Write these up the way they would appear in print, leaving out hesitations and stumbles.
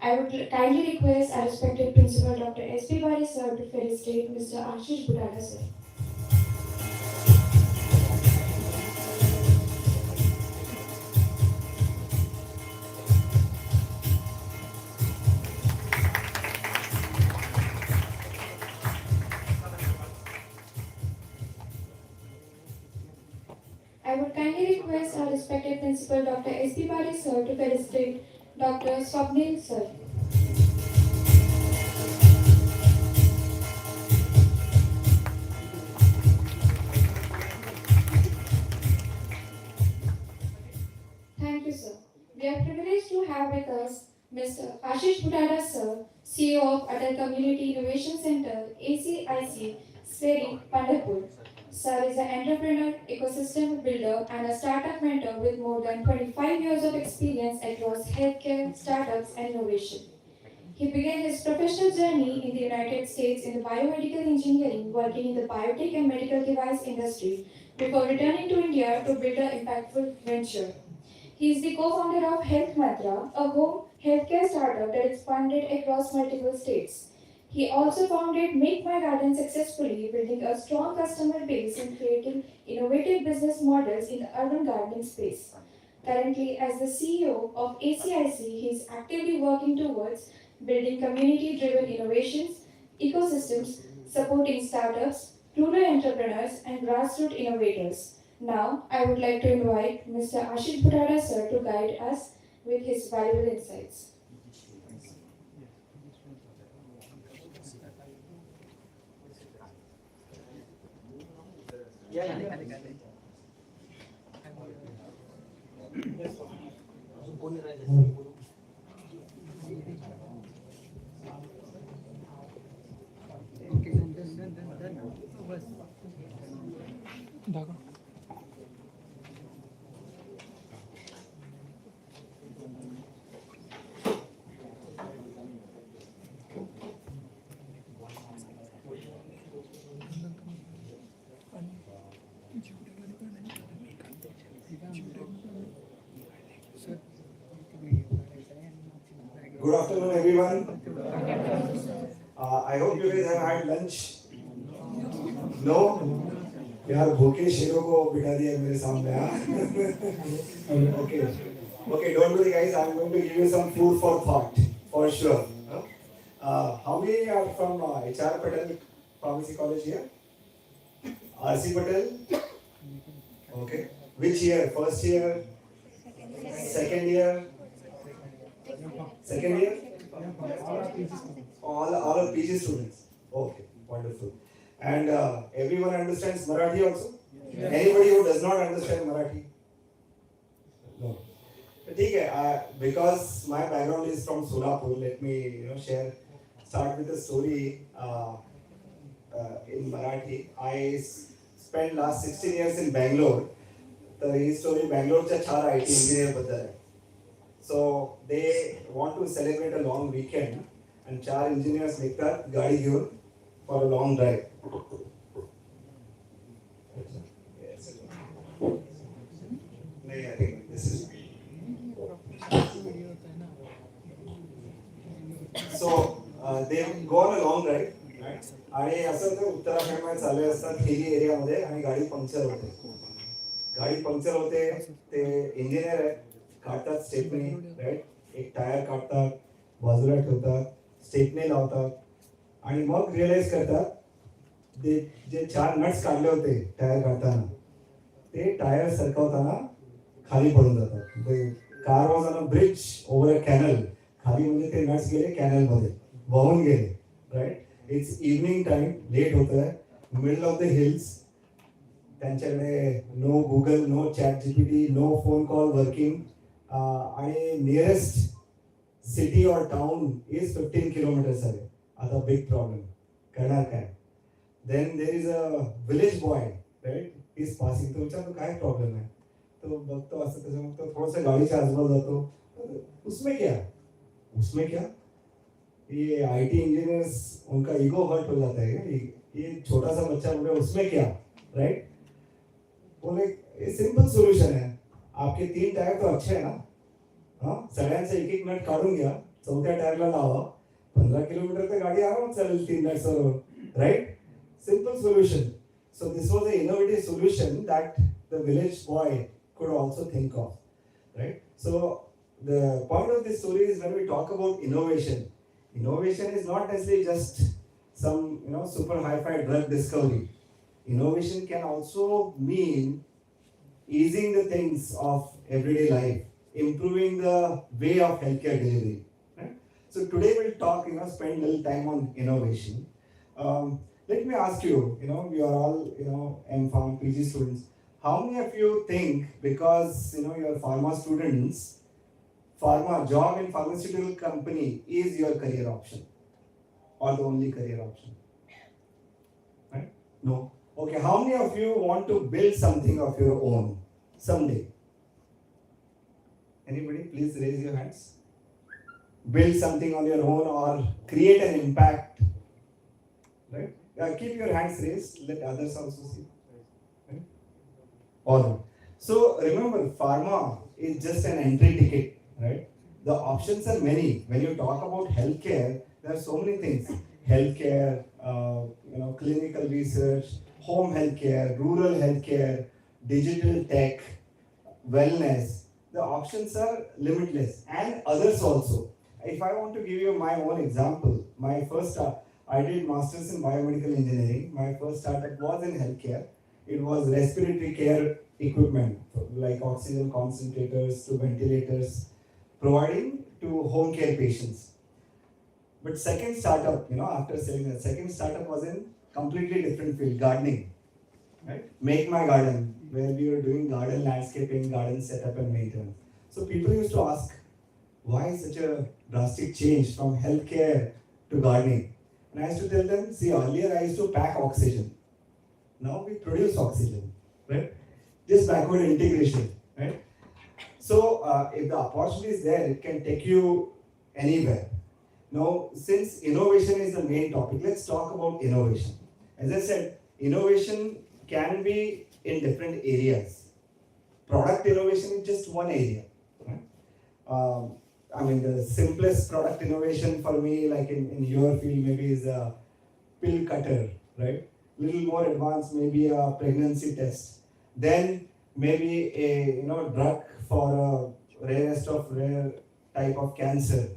I would kindly request our respected Principal Dr. S.P. Bari sir to felicitate Mr. Ashish Budada sir. I would kindly request our respected Principal Dr. S.P. Bari sir to felicitate Dr. Swapnil sir. Thank you, sir. We are privileged to have with us Mr. Ashish Budada, sir, CEO of Atal Community Innovation Center, ACIC, Sveri, Pandharpur. Sir is an entrepreneur, ecosystem builder, and a startup mentor with more than 25 years of experience across healthcare, startups, and innovation. He began his professional journey in the United States in the biomedical engineering, working in the biotech and medical device industry before returning to India to build an impactful venture. He is the co-founder of Health Mantra, a home healthcare startup that expanded across multiple states. He also founded Make My Garden successfully, building a strong customer base and creating innovative business models in the urban gardening space. Currently, as the CEO of ACIC, he is actively working towards building community-driven innovations, ecosystems, supporting startups, rural entrepreneurs, and grassroots innovators. Now, I would like to invite Mr. Ashish Budada sir to guide us with his valuable insights. Good afternoon, everyone. I hope you guys have had lunch. No? यार भूखे शेरों को बिठा दिया मेरे सामने हाँ okay okay don't worry guys, I'm going to give you some food for thought for sure. How many are from HR Patel Pharmacy College here? RC Patel? Okay. Which year? First year? Second year? Second year? All are PG students. Okay, wonderful. And everyone understands Marathi also? Yes. Anybody who does not understand Marathi? No. ठीक है. Because my background is from Solapur, let me start with a story in Marathi. I spent last 16 years in Bangalore. तर ही story बँगलोरच्या 4 IT engineer बद्दल आहे. So they want to celebrate a long weekend and 4 engineers निघतात गाडी घेऊन for a long drive. नहीं, I think this is. So they go on a long drive, right? आणि असं ते उत्तराखंडमध्ये चालले असतात हिली एरियामध्ये आणि गाडी पंक्चर होते. गाडी पंक्चर होते, ते इंजिनियर आहे, काढतात स्टेपनी, राईट? एक टायर काढतात, बाजूला ठेवतात, स्टेपनी लावतात आणि मग रिअलाइज करतात ते जे 4 नट्स काढले होते टायर काढताना ते टायर सरकवताना खाली पडून जातात. Car was on a bridge over a canal. खाली म्हणजे ते नट्स गेले कॅनलमध्ये, वाहून गेले, right? It's evening time, late होत आहे, मिडल ऑफ द हिल्स. त्यांच्याकडे no Google, no chat GPT, no phone call working, आणि नियरेस्ट सिटी और टाउन इज 15 किलोमीटर्स आहे. आता बिग प्रॉब्लेम, करणार काय? Then there is a village boy, right? Is passing. तो विचारतो काय प्रॉब्लेम आहे, तो बघतो असं तसं, मग तो थोडंसं गाडीच्या आजूबाजू जातो. उसमें क्या ये आईटी इंजीनियर्स, उनका ईगो हर्ट हो जाता है. ये छोटा सा बच्चा बोल रहा है उसमें क्या, राइट? बोले ये सिंपल सोल्यूशन है, आपके 3 टायर तो अच्छे है ना, हाँ, सगळ्यांचे एक नट काढून घ्या, चौथ्या टायरला लावा, 15 किलोमीटर तर गाडी आरामात चालेल 3 नट्सवर, right? Simple solution. So this was an innovative solution that the village boy could also think of, right? So the point of this story is when we talk about innovation, innovation is not necessarily just some super hi-fi drug discovery. Innovation can also mean easing the things of everyday life, improving the way of healthcare delivery. Right? So today we'll talk, spend a little time on innovation. Let me ask you, we are all, M.Pharm, PG students. How many of you think because, you're pharma students, pharma job in pharmaceutical company is your career option or the only career option? Right? No. Okay, how many of you want to build something of your own someday? Anybody? Please raise your hands. Build something on your own or create an impact. Right? Keep your hands raised. Let others also see. Right? All right. So remember, pharma is just an entry ticket. Right? The options are many. When you talk about healthcare, there are so many things. Healthcare, clinical research, home healthcare, rural healthcare, digital tech, wellness. The options are limitless, and others also. If I want to give you my own example, I did masters in biomedical engineering. My first startup was in healthcare. It was respiratory care equipment like oxygen concentrators to ventilators, providing to home care patients. But second startup, after selling that, second startup was in completely different field, gardening. Right? Make My Garden, where we were doing garden landscaping, garden setup and maintenance. So people used to ask, why such a drastic change from healthcare to gardening? And I used to tell them, see, earlier I used to pack oxygen. Now we produce oxygen, right? Just backward integration, right? So if the opportunity is there, it can take you anywhere. Now, since innovation is the main topic, let's talk about innovation. As I said, innovation can be in different areas. Product innovation is just one area. Right? The simplest product innovation for me, like in your field, maybe is a pill cutter, right? Little more advanced, maybe a pregnancy test. Then maybe a drug for a rarest of rare type of cancer.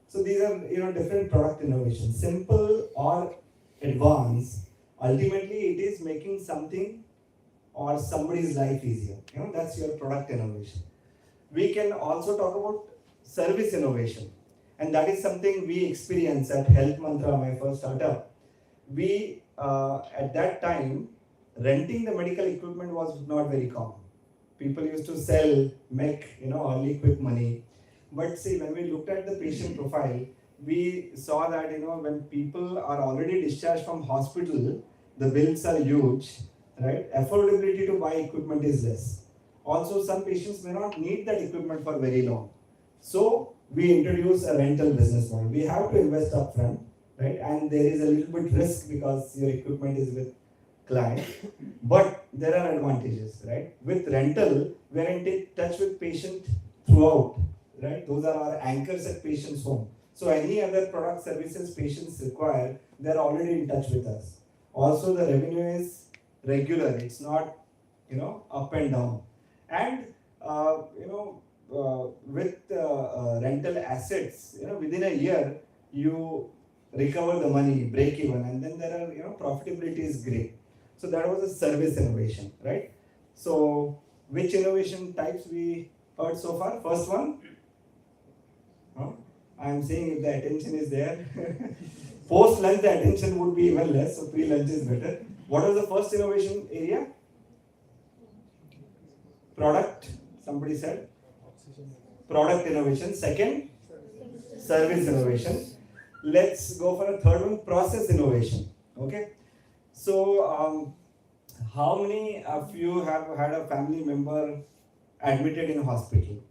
So these are different product innovations, simple or advanced. Ultimately, it is making something or somebody's life easier. That's your product innovation. We can also talk about service innovation, and that is something we experience at Health Mantra, my first startup. We at that time, renting the medical equipment was not very common. People used to sell, make early quick money. But see, when we looked at the patient profile, we saw that when people are already discharged from hospital, the bills are huge, right? Affordability to buy equipment is less. Also, some patients may not need that equipment for very long. So we introduce a rental business model. We have to invest upfront, right? And there is a little bit risk because your equipment is with client, but there are advantages, right? With rental, we are in touch with patient throughout, right? Those are our anchors at patient's home. So any other product services patients require, they're already in touch with us. Also, the revenue is regular. It's not, up and down. And, with rental assets, within a year, you recover the money, break even, and then there are, profitability is great. So that was a service innovation, right? So which innovation types we heard so far? First one? I'm saying if the attention is there. Post lunch, the attention would be even less, so pre lunch is better. What was the first innovation area? Product, somebody said. Product innovation. Second, service innovation. Let's go for a third one, process innovation. Okay. So, how many of you have had a family member admitted in hospital?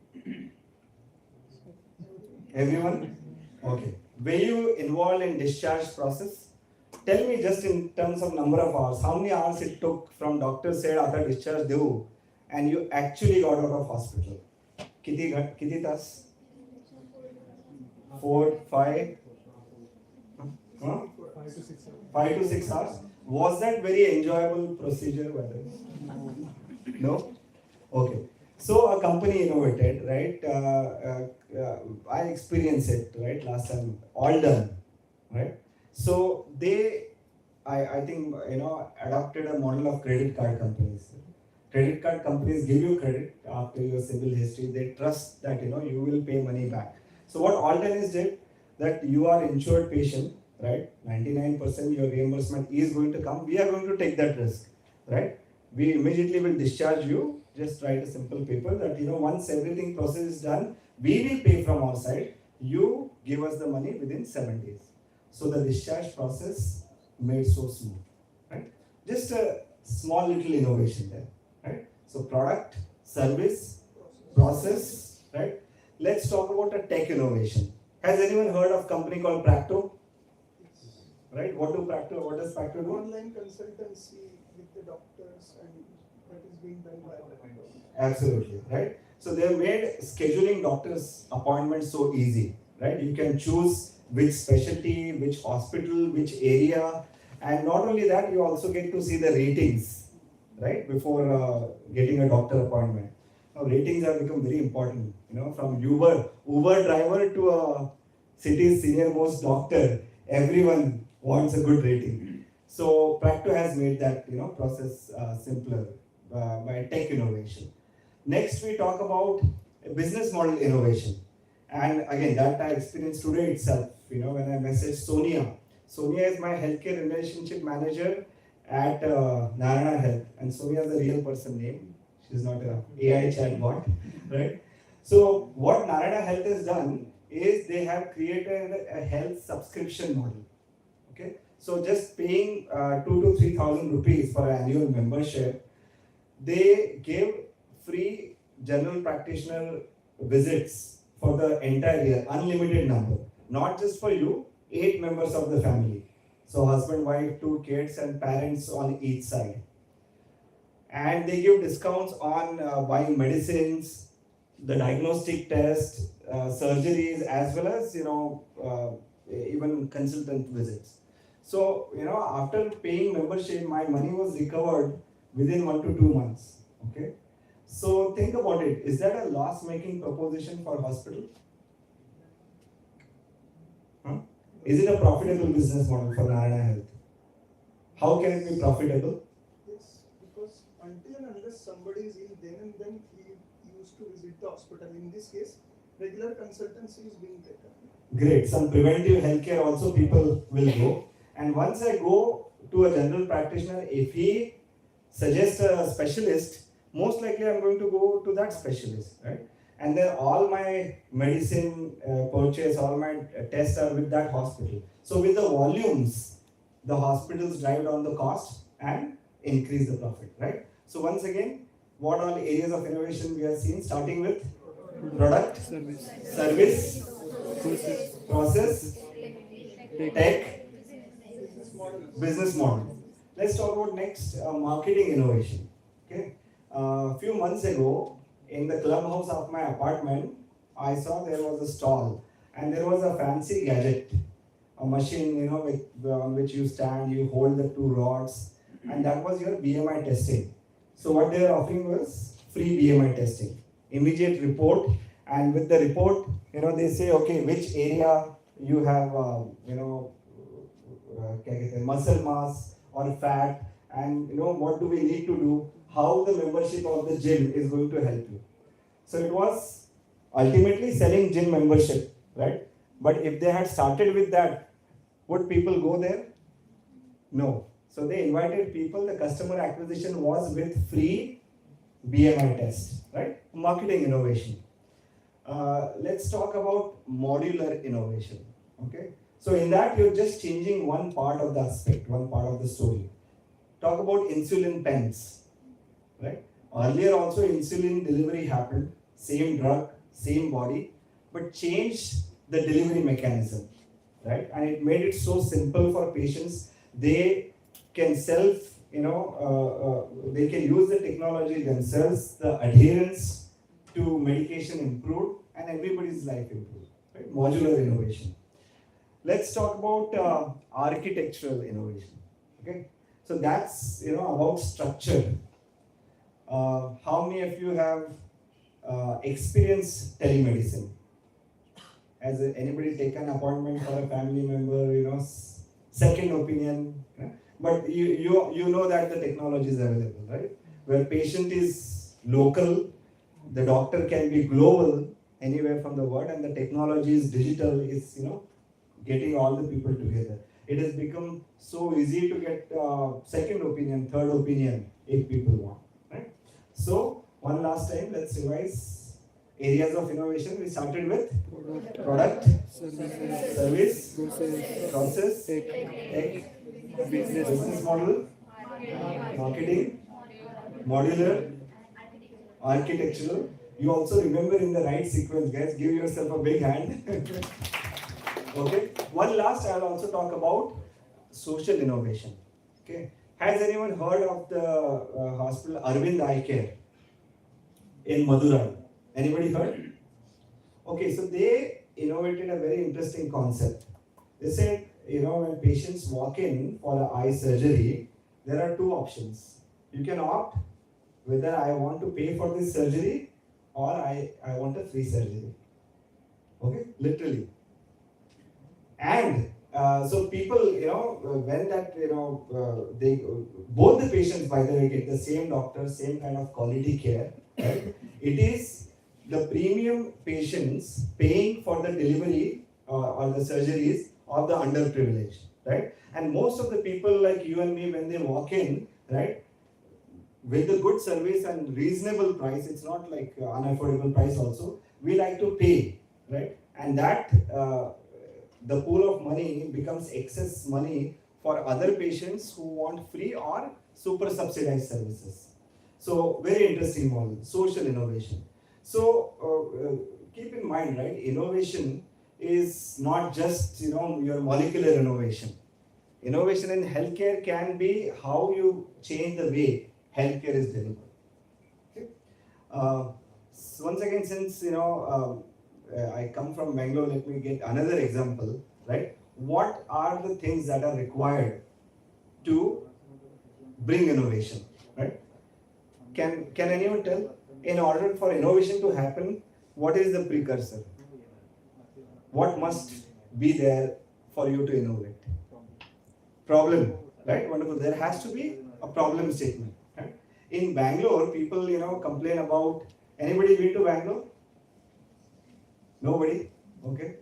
Everyone? Okay. Were you involved in discharge process? Tell me just in terms of number of hours, how many hours it took from doctor said आता discharge देऊ and you actually got out of hospital? किती तास? 4, 5, huh? 5 to 6 hours. Was that very enjoyable procedure? By the way? No? Okay. So a company innovated, right? I experienced it, right? Last time, all done, right? So they, I think, adopted a model of credit card companies. Credit card companies give you credit after your civil history. They trust that, you will pay money back. So what Alden did, that you are insured patient, right? 99% your reimbursement is going to come. We are going to take that risk, right? We immediately will discharge you. Just write a simple paper that, once everything process is done, we will pay from our side. You give us the money within 7 days. So the discharge process made so smooth, right? Just a small little innovation there, right? So product, service, process, right? Let's talk about a tech innovation. Has anyone heard of a company called Practo? Right? What does Practo do? Online consultancy with the doctors, and that is being done by doctors. Absolutely, right? So they have made scheduling doctors' appointments so easy, right? You can choose which specialty, which hospital, which area, and not only that, you also get to see the ratings, right? Before getting a doctor appointment. Now, ratings have become very important. From Uber driver to a city's senior most doctor, everyone wants a good rating. So Practo has made that process simpler by tech innovation. Next, we talk about business model innovation, and again that I experienced today itself. When I messaged Sonia. Sonia is my healthcare relationship manager at Narayana Health, and Sonia is a real person name. She's not a AI chatbot, right? So what Narayana Health has done is they have created a health subscription model. Okay, so just paying 2,000 to 3,000 rupees for an annual membership, they give free general practitioner visits for the entire year, unlimited number, not just for you, 8 members of the family. So husband, wife, 2 kids, and parents on each side. And they give discounts on buying medicines, the diagnostic test, surgeries, as well as even consultant visits. So after paying membership, my money was recovered within 1 to 2 months. Okay, so think about it. Is that a loss-making proposition for hospital? Huh? Is it a profitable business model for Narayana Health? How can it be profitable? Yes, because until and unless somebody is ill, then and then he used to visit the hospital. In this case, regular consultancy is being taken. Great. Some preventive healthcare also people will go. And once I go to a general practitioner, if he suggests a specialist, most likely I'm going to go to that specialist, right? And then all my medicine purchase, all my tests are with that hospital. So with the volumes, the hospitals drive down the cost and increase the profit, right? So once again, what all areas of innovation we have seen, starting with product, service, process, tech, business model. Let's talk about next marketing innovation. Okay, a few months ago in the clubhouse of my apartment, I saw there was a stall and there was a fancy gadget, a machine, on which you stand, you hold the 2 rods, and that was your BMI testing. So what they were offering was free BMI testing, immediate report, and with the report, they say, okay, which area you have, muscle mass or fat, and what do we need to do, how the membership of the gym is going to help you. So it was ultimately selling gym membership, right? But if they had started with that, would people go there? No. So they invited people, the customer acquisition was with free BMI test, right? Marketing innovation. Let's talk about modular innovation, okay? So in that, you're just changing one part of the aspect, one part of the story. Talk about insulin pens, right? Earlier also insulin delivery happened, same drug, same body, but changed the delivery mechanism, right? And it made it so simple for patients. They can they can use the technology themselves, the adherence to medication improved, and everybody's life improved. right? Modular innovation. Let's talk about architectural innovation. Okay, so that's about structure. How many of you have experienced telemedicine? Has anybody taken an appointment for a family member? Second opinion. But you know that the technology is available, right? Where patient is local, the doctor can be global, anywhere from the world, and the technology is digital. Is getting all the people together. It has become so easy to get second opinion, third opinion if people want, right? So one last time, let's revise areas of innovation. We started with product, service, process, tech, business model, marketing, modular, architectural. You also remember in the right sequence, guys. Give yourself a big hand. Okay. One last, I'll also talk about social innovation. Okay. Has anyone heard of the hospital Arvind Eye Care in Madurai? Anybody heard? Okay, so they innovated a very interesting concept. They said, when patients walk in for an eye surgery, there are two options. You can opt whether I want to pay for this surgery or I want a free surgery. Okay, literally. And so people, when that, they both the patients, by the way, get the same doctor, same kind of quality care. Right? It is the premium patients paying for the delivery or the surgeries of the underprivileged, right? And most of the people like you and me, when they walk in, right, with a good service and reasonable price, it's not like unaffordable price also, we like to pay, right? And that the pool of money becomes excess money for other patients who want free or super subsidized services. So very interesting model, social innovation. So keep in mind, right, innovation is not just your molecular innovation. Innovation in healthcare can be how you change the way healthcare is delivered. Okay? So once again, since I come from Bangalore, let me get another example, right? What are the things that are required to bring innovation, right? Can anyone tell? In order for innovation to happen, what is the precursor? What must be there for you to innovate? Problem, right? Wonderful. There has to be a problem statement. Right? In Bangalore, people complain about. Anybody been to Bangalore? Nobody. Okay.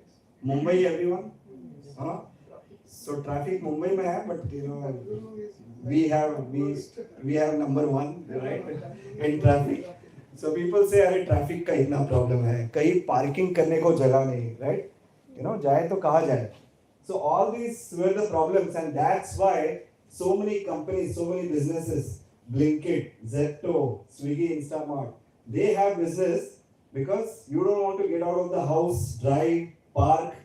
Mumbai, everyone. So traffic Mumbai mein hai, but we have number one, right, in traffic. So people say, अरे traffic का इतना problem है, कहीं parking करने को जगह नहीं, right? जाए तो कहाँ जाए? So all these were the problems, and that's why so many companies, so many businesses, Blinkit, Zepto, Swiggy, Instamart, they have business because you don't want to get out of the house, drive, park.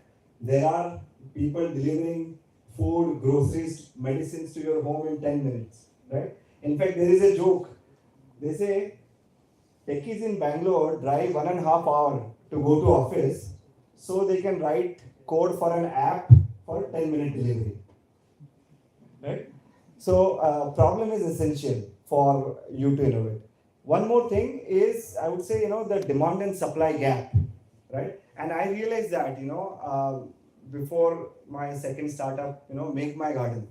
There are people delivering food, groceries, medicines to your home in 10 minutes, right? In fact, there is a joke. They say, techies in Bangalore drive 1.5 hours to go to office so they can write code for an app for 10-minute delivery, right? So problem is essential for you to innovate. One more thing is, I would say, the demand and supply gap, right? And I realized that, before my second startup, Make My Garden.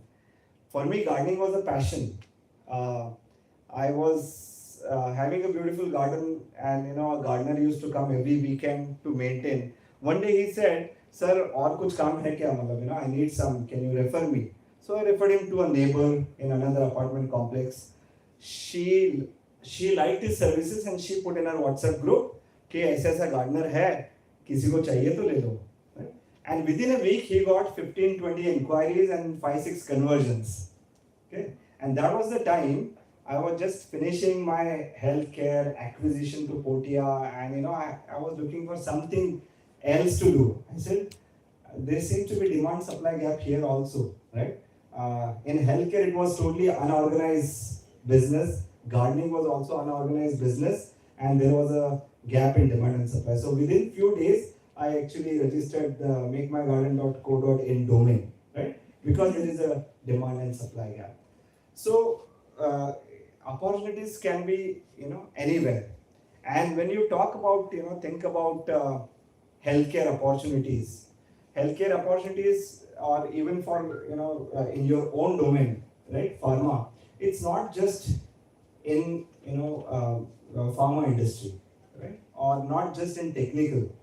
For me, gardening was a passion. I was having a beautiful garden, and a gardener used to come every weekend to maintain. One day he said, "Sir, और कुछ काम है क्या? मतलब, I need some. Can you refer me?" So I referred him to a neighbor in another apartment complex. She liked his services and she put in her WhatsApp group कि ऐसा gardener है, किसी को चाहिए तो ले लो. And within a week, he got 15-20 inquiries and 5-6 conversions. Okay, and that was the time I was just finishing my healthcare acquisition to Portia, and I was looking for something else to do. I said, there seems to be demand-supply gap here also, right? In healthcare, it was totally unorganized business. Gardening was also unorganized business, and there was a gap in demand and supply. So within few days, I actually registered the makemygarden.co.in domain, right? Because there is a demand and supply gap. So opportunities can be, anywhere. And when you talk about, think about healthcare opportunities. Healthcare opportunities, or even for, in your own domain, right? Pharma. It's not just in, pharma industry, right? Or not just in technical.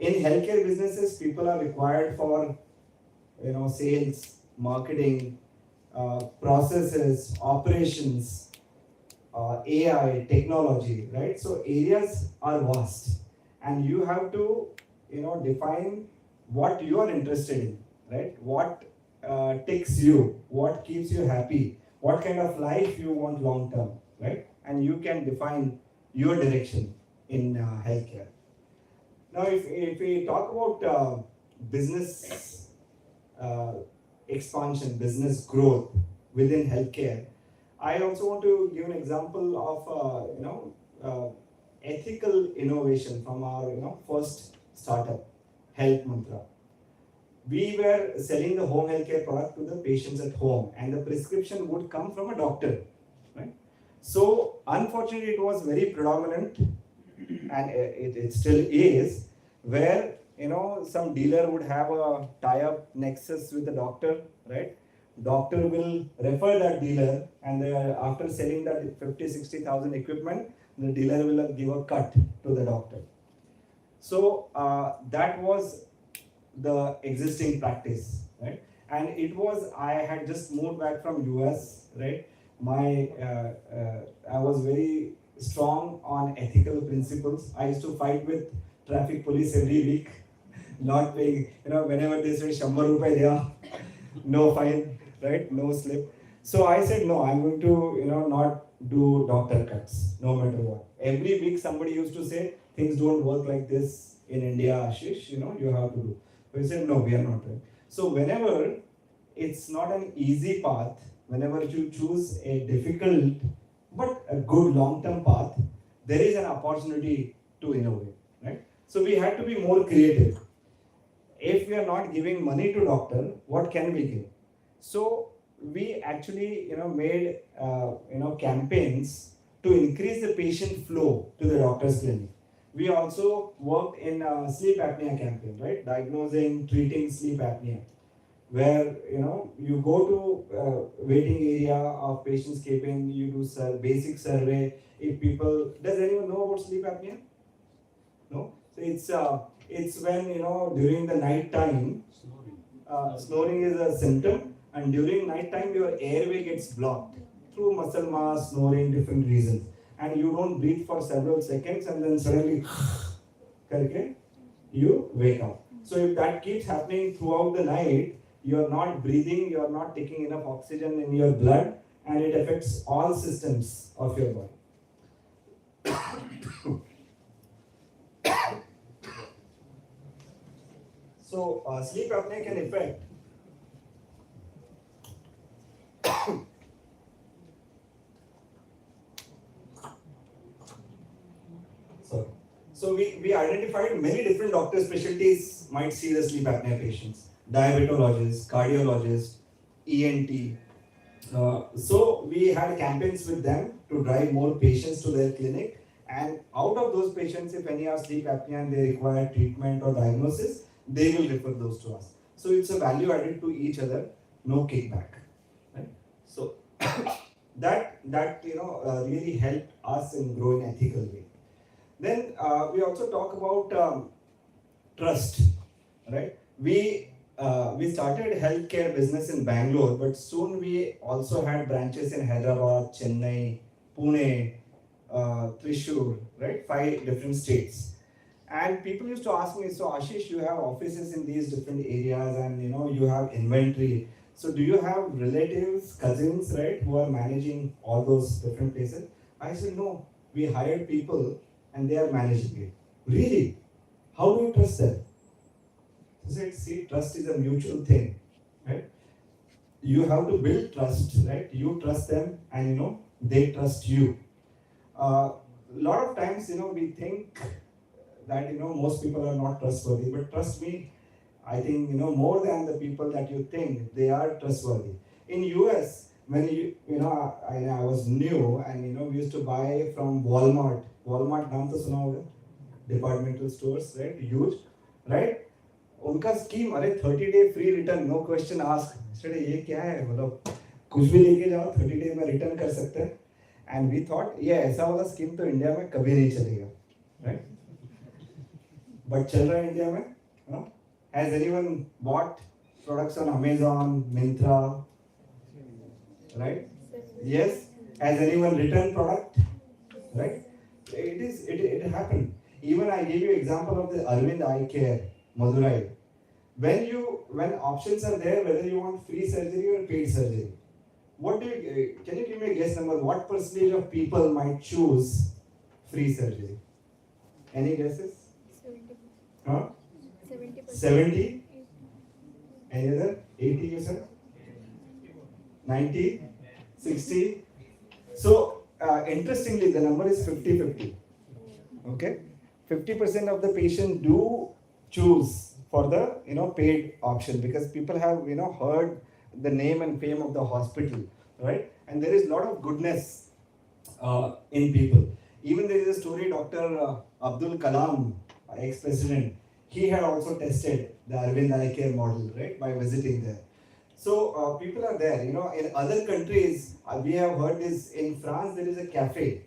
In healthcare businesses, people are required for, sales, marketing, processes, operations, AI, technology, right? So areas are vast, and you have to, define what you are interested in, right? What ticks you, what keeps you happy, what kind of life you want long term, right? And you can define your direction in healthcare. Now, if we talk about business uh, expansion, business growth within healthcare, I also want to give an example of ethical innovation from our first startup, Health Mantra. We were selling the home healthcare product to the patients at home, and the prescription would come from a doctor, right? So unfortunately, it was very predominant, and it still is, where some dealer would have a tie-up nexus with the doctor, right? Doctor will refer that dealer, and after selling that 50,000-60,000 equipment, the dealer will give a cut to the doctor. So that was the existing practice, right? And it was, I had just moved back from US, right? I was very strong on ethical principles. I used to fight with traffic police every week, not paying, whenever they say Shambhar Rupai there, no fine, right? No slip. So I said, no, I'm going to, not do doctor cuts, no matter what. Every week somebody used to say, things don't work like this in India, Ashish, you have to do. We said, no, we are not doing. So whenever it's not an easy path, whenever you choose a difficult but a good long-term path, there is an opportunity to innovate, right? So we had to be more creative. If we are not giving money to doctor, what can we give? So we actually, made, campaigns to increase the patient flow to the doctor's clinic. We also worked in a sleep apnea campaign, right? Diagnosing, treating sleep apnea, where you go to waiting area of patients keeping, you do basic survey. If people, does anyone know about sleep apnea? No. So it's when during the night time, snoring is a symptom, and during night time your airway gets blocked through muscle mass, snoring, different reasons, and you don't breathe for several seconds, and then suddenly karke, you wake up. So if that keeps happening throughout the night, you are not breathing, you are not taking enough oxygen in your blood, and it affects all systems of your body. So sleep apnea can affect So we identified many different doctor specialties might see the sleep apnea patients: diabetologists, cardiologists, ENT. So we had campaigns with them to drive more patients to their clinic, and out of those patients, if any have sleep apnea and they require treatment or diagnosis, they will refer those to us. So it's a value added to each other, no kickback, right? So that really helped us in growing ethical way. Then we also talk about trust, right? We started healthcare business in Bangalore, but soon we also had branches in Hyderabad, Chennai, Pune, Thrissur, right? 5 different states. And people used to ask me, so Ashish, you have offices in these different areas, and you have inventory. So do you have relatives, cousins, right, who are managing all those different places? I said, no, we hired people and they are managing it. Really? How do you trust them? He said, see, trust is a mutual thing, right? You have to build trust, right? You trust them, and they trust you. A lot of times, we think that most people are not trustworthy, but trust me, I think more than the people that you think, they are trustworthy. In US, when I was new, and we used to buy from Walmart. Walmart नाम तो सुना होगा, departmental stores, right? Huge, right? उनका scheme, अरे 30-day free return, no question ask. ये क्या है, मतलब कुछ भी लेके जाओ 30 डे में रिटर्न कर सकते हैं. एंड वी थॉट ये ऐसा वाला स्कीम तो इंडिया में कभी नहीं चलेगा, राइट? बट चल रहा है इंडिया में. Has anyone bought products on Amazon, Myntra, right? Yes. Has anyone return product, right? It happened. Even I gave you example of the Arvind Eye Care, Madurai. When options are there, whether you want free surgery or paid surgery, can you give me a guess number? What percentage of people might choose free surgery? Any guesses? 70%. 70? Any other? 80 you said? 90? 60? So interestingly, the number is 50-50. Okay, 50% of the patient do choose for the paid option, because people have heard the name and fame of the hospital, right? And there is a lot of goodness in people. Even there is a story, Dr. Abdul Kalam, ex-president, he had also tested the Arvind Eye Care model, right, by visiting there. So people are there. In other countries, we have heard this. In France, there is a cafe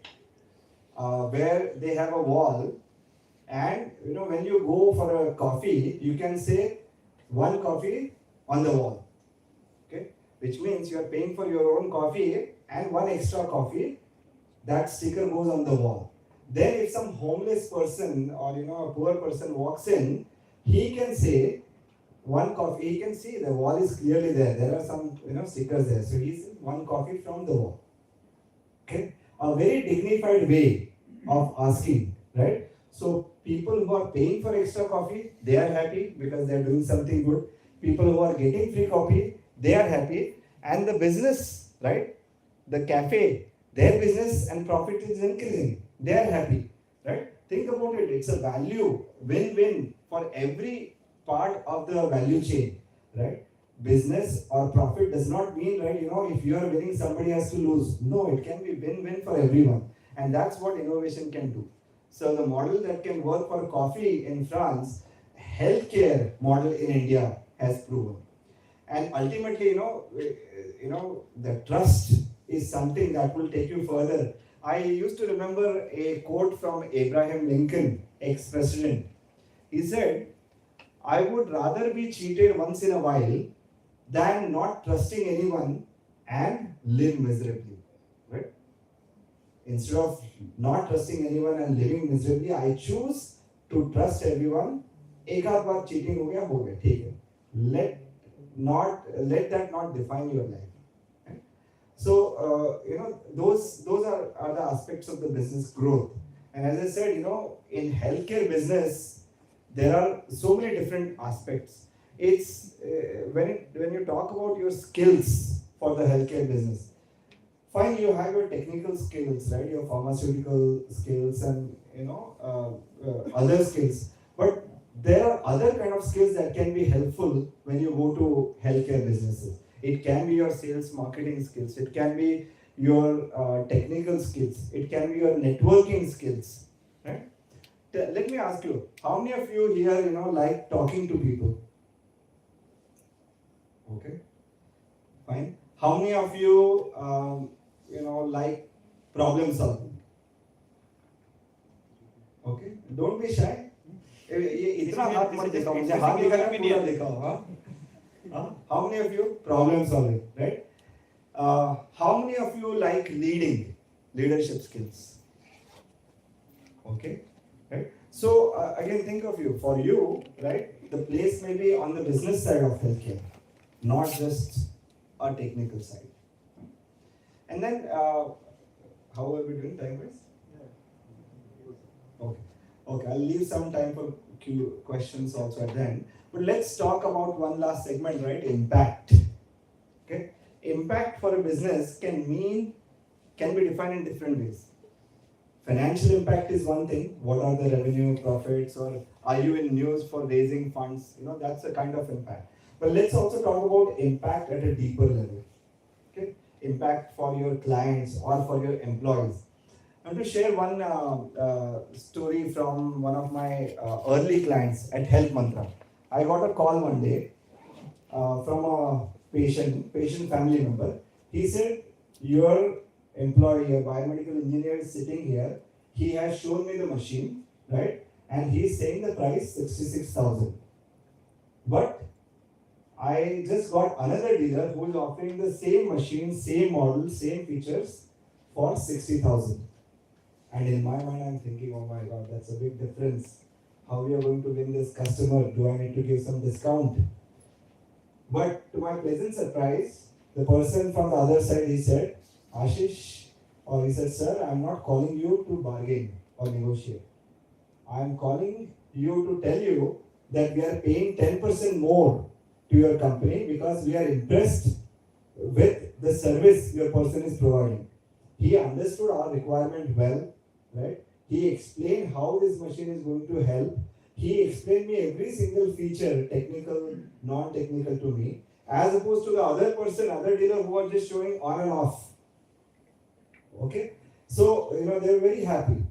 where they have a wall, and when you go for a coffee, you can say one coffee on the wall. Okay, which means you are paying for your own coffee and one extra coffee. That sticker goes on the wall. Then, if some homeless person or a poor person walks in, he can say one coffee. He can see the wall is clearly there. There are some stickers there. So he's one coffee from the wall. Okay, a very dignified way of asking, right? So people who are paying for extra coffee, they are happy because they are doing something good. People who are getting free coffee, they are happy. And the business, right? The cafe, their business and profit is increasing. They are happy, right? Think about it. It's a value, win-win for every part of the value chain, right? Business or profit does not mean, right, if you are winning, somebody has to lose. No, it can be win-win for everyone. And that's what innovation can do. So the model that can work for coffee in France, healthcare model in India has proven. And ultimately, the trust is something that will take you further. I used to remember a quote from Abraham Lincoln, ex-president. He said, I would rather be cheated once in a while than not trusting anyone and live miserably, right? Instead of not trusting anyone and living miserably, I choose to trust everyone. एक आध बार cheating हो गया, ठीक है. Let that not define your life. Right? So those are the aspects of the business growth. And as I said, in healthcare business, there are so many different aspects. It's when you talk about your skills for the healthcare business, fine, you have your technical skills, right? Your pharmaceutical skills and other skills. But there are other kind of skills that can be helpful when you go to healthcare businesses. It can be your sales marketing skills. It can be your technical skills. It can be your networking skills, right? Let me ask you, how many of you here, like talking to people? Okay, fine. How many of you, like problem solving? Okay, don't be shy. ये इतना हाथ मत दिखाओ, मुझे हाथ दिखाना पूरा दिखाओ, हाँ? How many of you problem solving, right? How many of you like leadership skills? Okay. Right? So again, think of you. For you, right, the place may be on the business side of healthcare, not just a technical side. And then, how are we doing time-wise? Okay. I'll leave some time for questions also at the end. But let's talk about one last segment, right? Impact. Okay. Impact for a business can be defined in different ways. Financial impact is one thing. What are the revenue, profits, or are you in news for raising funds? That's a kind of impact. But let's also talk about impact at a deeper level. Okay, impact for your clients or for your employees. I want to share one story from one of my early clients at Health Mantra. I got a call one day from a patient family member. He said, your employee, your biomedical engineer is sitting here. He has shown me the machine, right? And he's saying the price 66,000. But I just got another dealer who is offering the same machine, same model, same features for 60,000. And in my mind, I'm thinking, oh my God, that's a big difference. How we are going to win this customer? Do I need to give some discount? But to my pleasant surprise, the person from the other side, he said, Ashish, or he said, sir, I'm not calling you to bargain or negotiate. I'm calling you to tell you that we are paying 10% more to your company because we are impressed with the service your person is providing. He understood our requirement well, right? He explained how this machine is going to help. He explained me every single feature, technical, non-technical to me, as opposed to the other person, other dealer who was just showing on and off. Okay? So, they were very happy.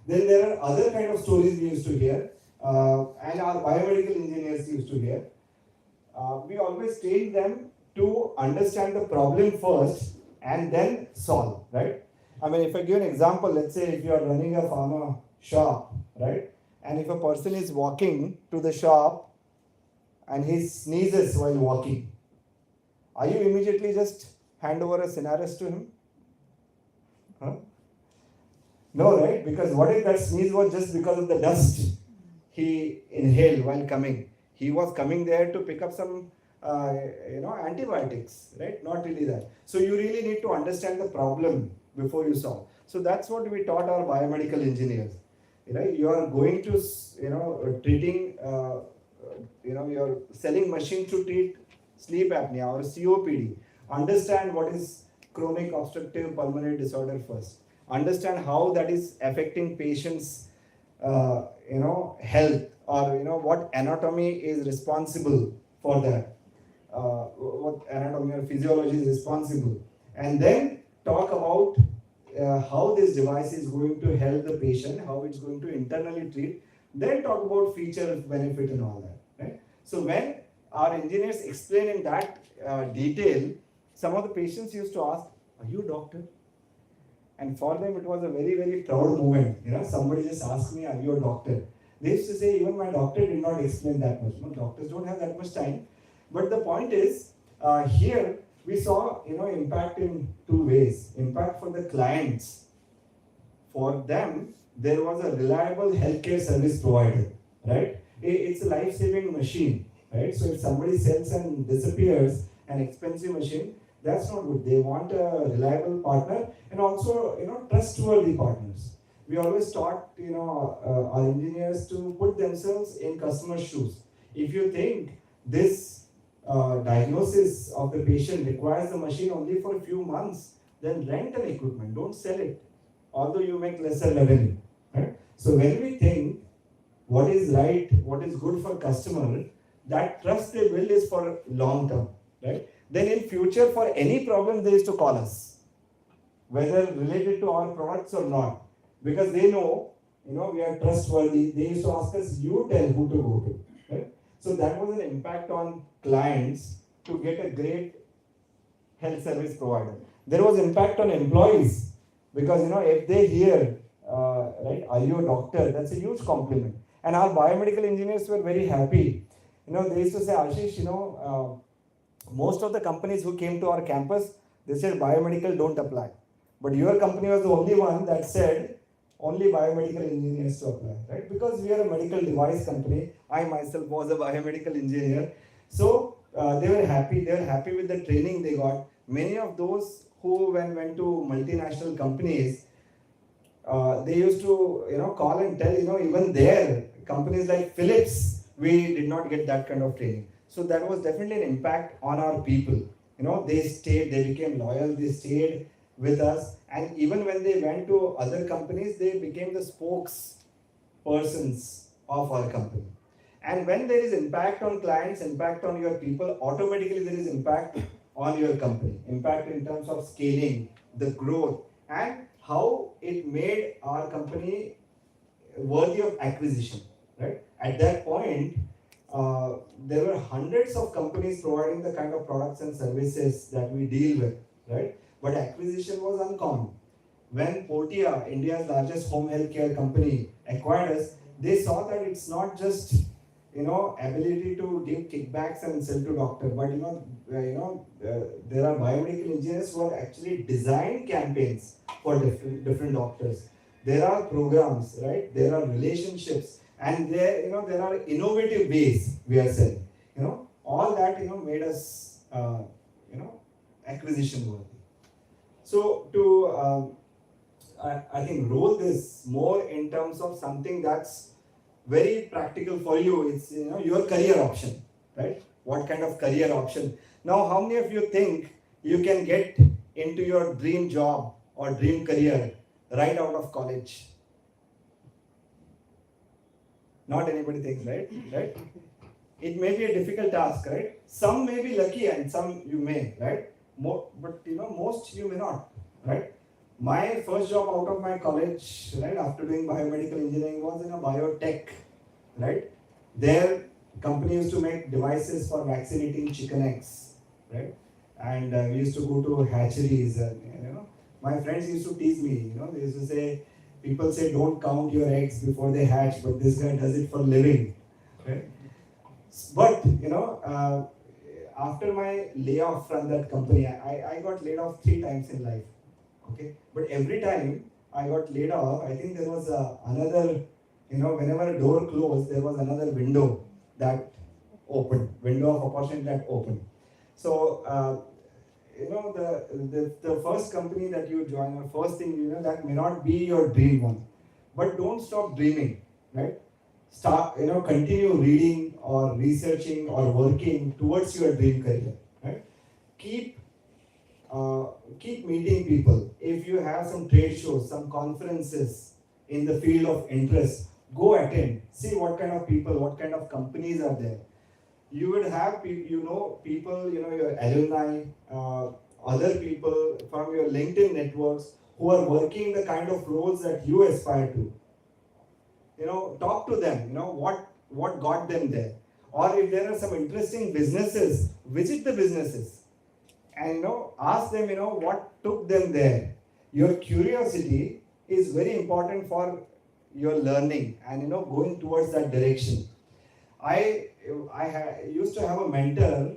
Then there are other kind of stories we used to hear, and our biomedical engineers used to hear. We always train them to understand the problem first and then solve, right? I mean, if I give an example, let's say if you are running a pharma shop, right? And if a person is walking to the shop and he sneezes while walking, are you immediately just hand over a Synarus to him? Huh? No, right? Because what if that sneeze was just because of the dust he inhaled while coming? He was coming there to pick up some, antibiotics, right? Not really that. So you really need to understand the problem before you solve. So that's what we taught our biomedical engineers. You are going to, treating, you're selling machine to treat sleep apnea or COPD. Understand what is chronic obstructive pulmonary disorder first. Understand how that is affecting patients' health, or what anatomy is responsible for that, what anatomy or physiology is responsible, and then talk about how this device is going to help the patient, how it's going to internally treat, then talk about feature, benefit and all that, right? So when our engineers explain in that detail, some of the patients used to ask, are you a doctor? And for them it was a very, very proud moment. Somebody just asked me, are you a doctor? They used to say, even my doctor did not explain that much. No, doctors don't have that much time. But the point is, here we saw, impact in two ways. Impact for the clients. For them, there was a reliable healthcare service provider, right? It's a life-saving machine, right? So if somebody sells and disappears an expensive machine, that's not good. They want a reliable partner and also, trustworthy partners. We always taught, our engineers to put themselves in customers' shoes. If you think this diagnosis of the patient requires the machine only for a few months, then rent an equipment, don't sell it, although you make lesser revenue, right? So when we think what is right, what is good for customer, that trust they build is for long term, right? Then in future, for any problem, they used to call us, whether related to our products or not, because they know, we are trustworthy. They used to ask us, you tell who to go to, right? So that was an impact on clients to get a great health service provider. There was impact on employees, because, if they hear, right, are you a doctor? That's a huge compliment. And our biomedical engineers were very happy. They used to say, Ashish, most of the companies who came to our campus, they said biomedical don't apply. But your company was the only one that said only biomedical engineers to apply, right? Because we are a medical device company. I myself was a biomedical engineer. So they were happy. They were happy with the training they got. Many of those who went to multinational companies, they used to, call and tell, even there, companies like Philips, we did not get that kind of training. So that was definitely an impact on our people. They stayed, they became loyal, they stayed, with us, and even when they went to other companies, they became the spokespersons of our company. And when there is impact on clients, impact on your people, automatically there is impact on your company, impact in terms of scaling, the growth, and how it made our company worthy of acquisition, right? At that point, there were hundreds of companies providing the kind of products and services that we deal with, right? But acquisition was uncommon. When Portia, India's largest home healthcare company, acquired us, they saw that it's not just ability to give kickbacks and sell to doctor, but there are biomedical engineers who have actually designed campaigns for different doctors. There are programs, right? There are relationships, and there are innovative ways we are selling. All that made us acquisition worthy. So to I think roll this more in terms of something that's very practical for you. It's your career option, right? What kind of career option? Now, how many of you think you can get into your dream job or dream career right out of college? Not anybody thinks, right? Right? It may be a difficult task, right? Some may be lucky and some you may, right? But most you may not, right? My first job out of my college, right, after doing biomedical engineering, was in a biotech, right? Their company used to make devices for vaccinating chicken eggs, right? And we used to go to hatcheries, and my friends used to tease me. They used to say, people say don't count your eggs before they hatch, but this guy does it for living, right? But after my layoff from that company, I got laid off 3 times in life. Okay, but every time I got laid off, I think there was another, whenever a door closed, there was another window that opened, window of opportunity that opened. So, the first company that you join, or first thing, that may not be your dream one, but don't stop dreaming, right? Start, continue reading or researching or working towards your dream career, right? Keep meeting people. If you have some trade shows, some conferences in the field of interest, go attend. See what kind of people, what kind of companies are there. You would have people, your alumni, other people from your LinkedIn networks who are working the kind of roles that you aspire to. Talk to them. What got them there, or if there are some interesting businesses, visit the businesses. And ask them what took them there. Your curiosity is very important for your learning and going towards that direction. I used to have a mentor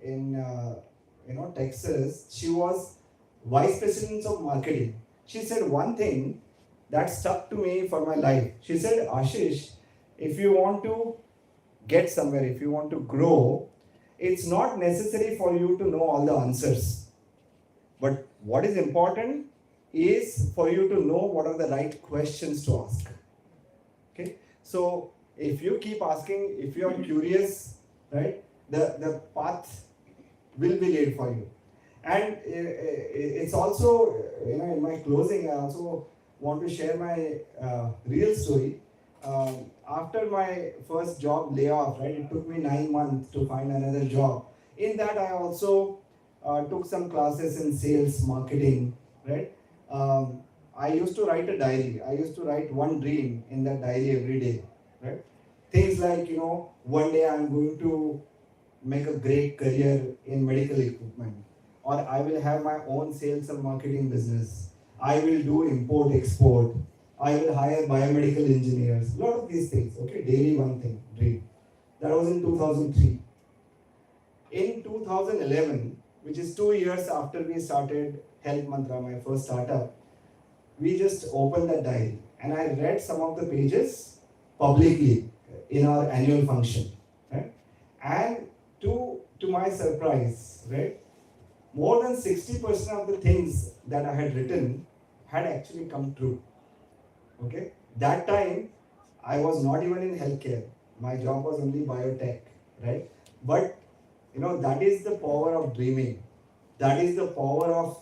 in Texas. She was vice president of marketing. She said one thing that stuck to me for my life. She said, Ashish, if you want to get somewhere, if you want to grow, it's not necessary for you to know all the answers. But what is important is for you to know what are the right questions to ask. Okay? So if you keep asking, if you are curious, right, the path will be laid for you. And it's also, in my closing, I also want to share my real story. After my first job layoff, right, it took me 9 months to find another job. In that, I also took some classes in sales, marketing, right. I used to write a diary. I used to write one dream in that diary every day, right. Things like, one day I'm going to make a great career in medical equipment, or I will have my own sales and marketing business. I will do import, export. I will hire biomedical engineers. A lot of these things, okay, daily one thing, dream. That was in 2003. In 2011, which is 2 years after we started Health Mantra, my first startup, we just opened that diary and I read some of the pages publicly in our annual function, right? And to my surprise, right, more than 60% of the things that I had written had actually come true. Okay, that time I was not even in healthcare. My job was only biotech, right? But that is the power of dreaming. That is the power of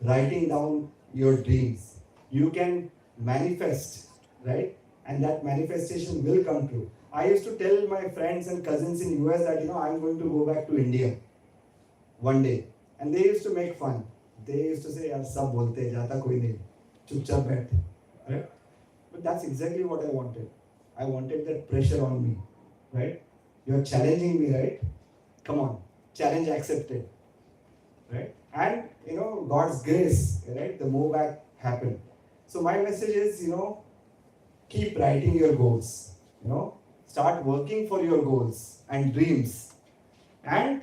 writing down your dreams. You can manifest, right? And that manifestation will come true. I used to tell my friends and cousins in US that I'm going to go back to India one day, and they used to make fun. They used to say, "यार सब बोलते हैं, जाता कोई नहीं, चुपचाप बैठ." Right? But that's exactly what I wanted. I wanted that pressure on me, right? You're challenging me, right? Come on, challenge accepted, right? And God's grace, right? The move back happened. So my message is, keep writing your goals. Start working for your goals and dreams, and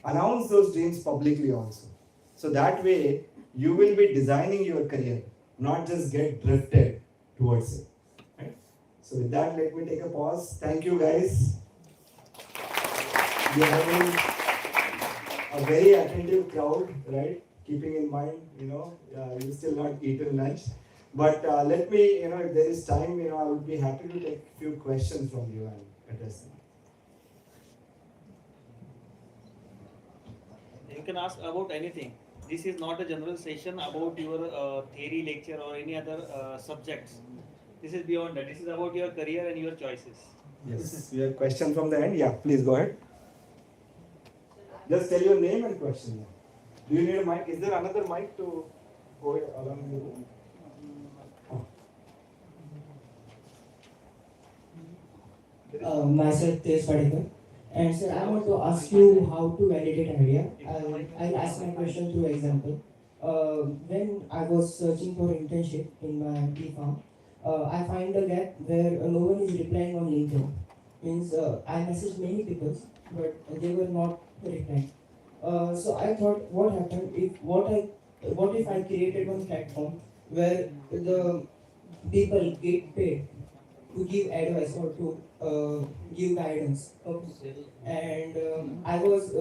announce those dreams publicly also. So that way, you will be designing your career, not just get drifted towards it. Right? So with that, let me take a pause. Thank you, guys. We are having a very attentive crowd, right? Keeping in mind, you still not eaten lunch. But let me, if there is time, I would be happy to take a few questions from you and address them. You can ask about anything. This is not a general session about your theory lecture or any other subjects. This is beyond that. This is about your career and your choices. Yes. We have question from the end. Yeah, please go ahead. Just tell your name and question. Do you need a mic? Is there another mic to go along the room? Myself, Tej Padekar. And sir, I want to ask you how to validate idea. I'll ask my question through example. When I was searching for internship in my B.Pharm, I find a gap where no one is replying on LinkedIn. Means I messaged many people, but they were not replying. So I thought, what happened what if I created one platform where the people get paid to give advice or to give guidance. Okay. And I was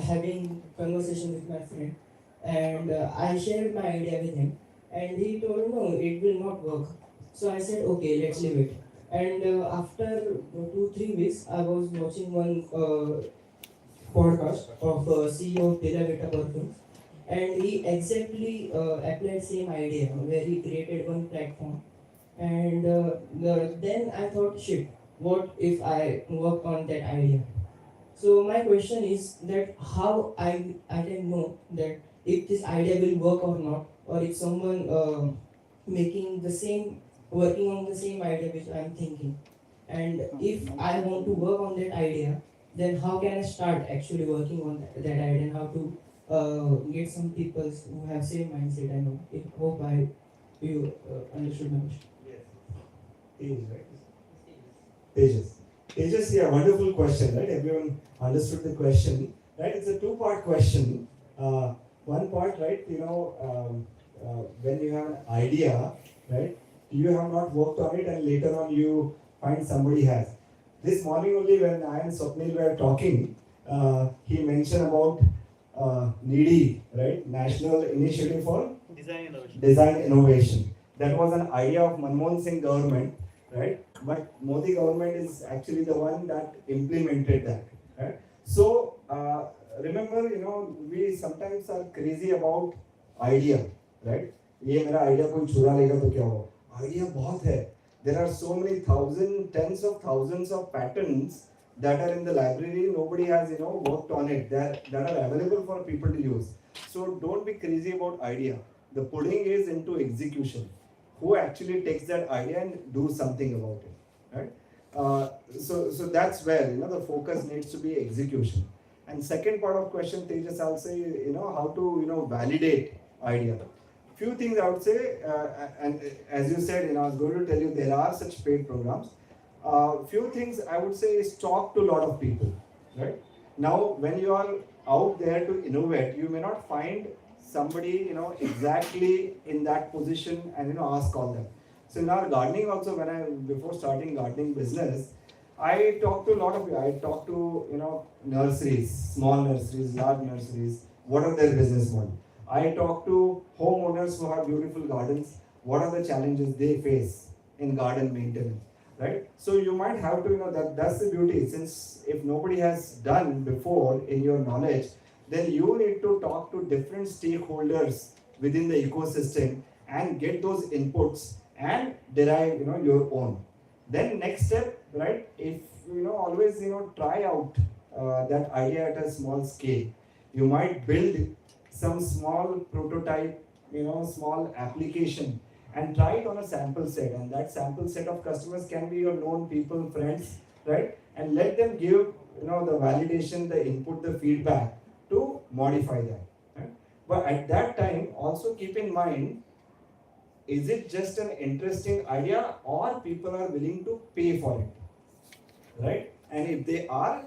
having conversation with my friend, and I shared my idea with him, and he told no, it will not work. So I said, okay, let's leave it. And after 2-3 weeks, I was watching one podcast of CEO of Bella Vita Perfumes, and he exactly applied same idea where he created one platform. And then I thought, shit, what if I work on that idea? So my question is that how I can know that if this idea will work or not, or if someone working on the same idea which I am thinking, and if I want to work on that idea, then how can I start actually working on that idea, and how to get some people who have same mindset? I know. I hope you understood my question. Tejas, right? Tejas, yeah, wonderful question, right? Everyone understood the question, right? It's a two-part question. One part, right? When you have an idea, right? You have not worked on it, and later on you find somebody has. This morning only, when I and Swapnil were talking, he mentioned about NIDI, right? National Initiative for Design Innovation. That was an idea of Manmohan Singh government, right? But Modi government is actually the one that implemented that, right? So remember, we sometimes are crazy about idea, right? ये मेरा idea कोई चुरा लेगा तो क्या होगा? Idea बहुत है. There are so many tens of thousands of patents that are in the library. Nobody has worked on it. That are available for people to use. So don't be crazy about idea. The pudding is into execution. Who actually takes that idea and do something about it, right? So that's where the focus needs to be execution. And second part of question, Tejas, I'll say how to validate idea. Few things I would say, and as you said, I was going to tell you there are such paid programs. Few things I would say is talk to a lot of people, right? Now, when you are out there to innovate, you may not find somebody exactly in that position and ask all them. So in our gardening also, before starting gardening business, I talk to a lot of people. I talk to nurseries, small nurseries, large nurseries. What are their business model? I talk to homeowners who have beautiful gardens. What are the challenges they face in garden maintenance, right? So you might have to that's the beauty. Since if nobody has done before in your knowledge, then you need to talk to different stakeholders within the ecosystem and get those inputs and derive, your own. Then next step, right? If always try out that idea at a small scale. You might build some small prototype, small application, and try it on a sample set. And that sample set of customers can be your known people, friends, right? And let them give the validation, the input, the feedback to modify that. Right? But at that time, also keep in mind, is it just an interesting idea or people are willing to pay for it, right? And if they are,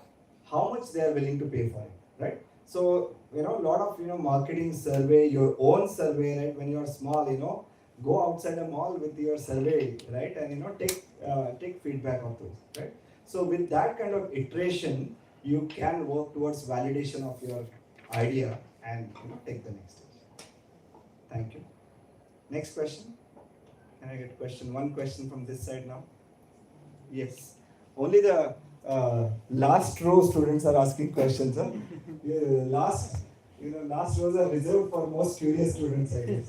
how much they are willing to pay for it, right? So a lot of marketing survey, your own survey, right? When you are small, go outside a mall with your survey, right? And take feedback of those, right? So with that kind of iteration, you can work towards validation of your idea and take the next stage. Thank you. Next question. Can I get question? One question from this side now. Yes. Only the last row students are asking questions. Huh? Last rows are reserved for most curious students, I guess.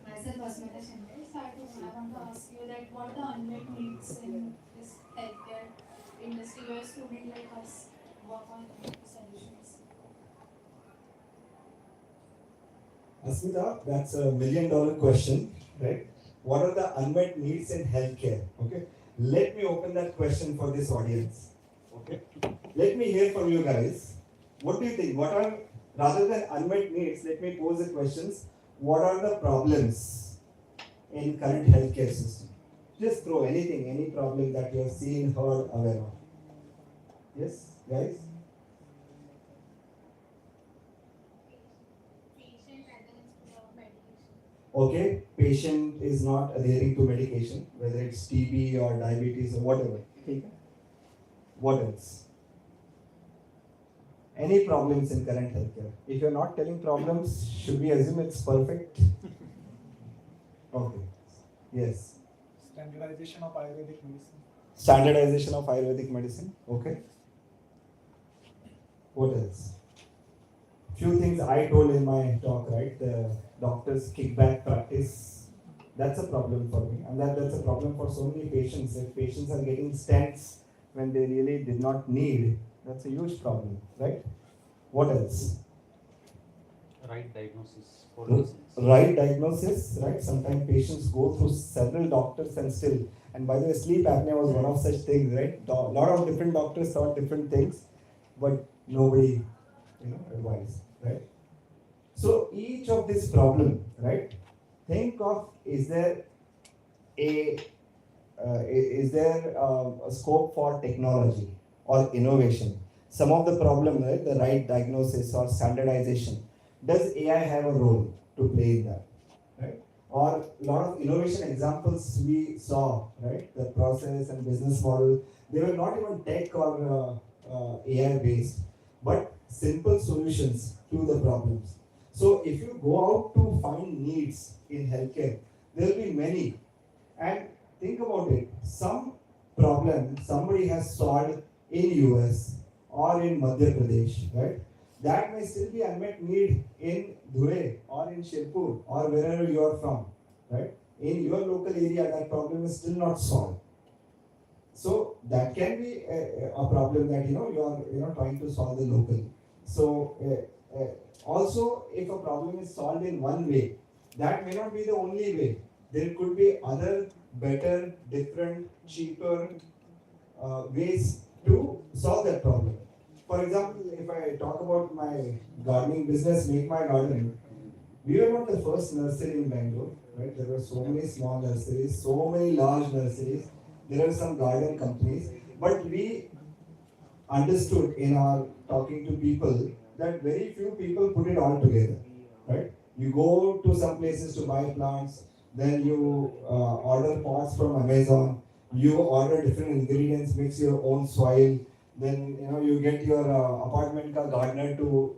Myself, Asmita Shinde. So I want to ask you that what are the unmet needs in this healthcare industry where students like us work on solutions? Asmita, that's $1 million question, right? What are the unmet needs in healthcare? Okay. Let me open that question for this audience. Okay. Let me hear from you guys. What do you think? What are, rather than unmet needs, let me pose the questions. What are the problems in current healthcare system? Just throw anything, any problem that you have seen, heard, aware of. Yes, guys? Okay, patient is not adhering to medication, whether it's TB or diabetes or whatever. Okay. What else? Any problems in current healthcare? If you're not telling problems, should we assume it's perfect? Okay. Yes. Standardization of Ayurvedic medicine. Standardization of Ayurvedic medicine. Okay. What else? Few things I told in my talk, right? The doctors kickback practice. That's a problem for me, and that's a problem for so many patients. If patients are getting stents when they really did not need, that's a huge problem, right? What else? Right diagnosis for Hmm? disease. Right diagnosis, right? Sometimes patients go through several doctors and still, and by the way, sleep apnea was one of such things, right? A lot of different doctors thought different things, but nobody, advised, right? So each of this problem, right? Think of, is there a scope for technology or innovation? Some of the problem, right? The right diagnosis or standardization. Does AI have a role to play in that, right? Or a lot of innovation examples we saw, right? The process and business model, they were not even tech or AI based, but simple solutions to the problems. So if you go out to find needs in healthcare, there will be many. And think about it. Some problem somebody has solved in US or in Madhya Pradesh, right? That may still be unmet need in Dhule or in Shirpur or wherever you are from, right? In your local area, that problem is still not solved. So that can be a problem that you are trying to solve the local. So also, if a problem is solved in one way, that may not be the only way. There could be other better, different, cheaper ways to solve that problem. For example, if I talk about my gardening business, Make My Garden, we were not the first nursery in Bangalore, right? There were so many small nurseries, so many large nurseries. There are some garden companies, but we understood in our talking to people that very few people put it all together, right? You go to some places to buy plants, then you order pots from Amazon, you order different ingredients, mix your own soil, then you get your apartment ka gardener to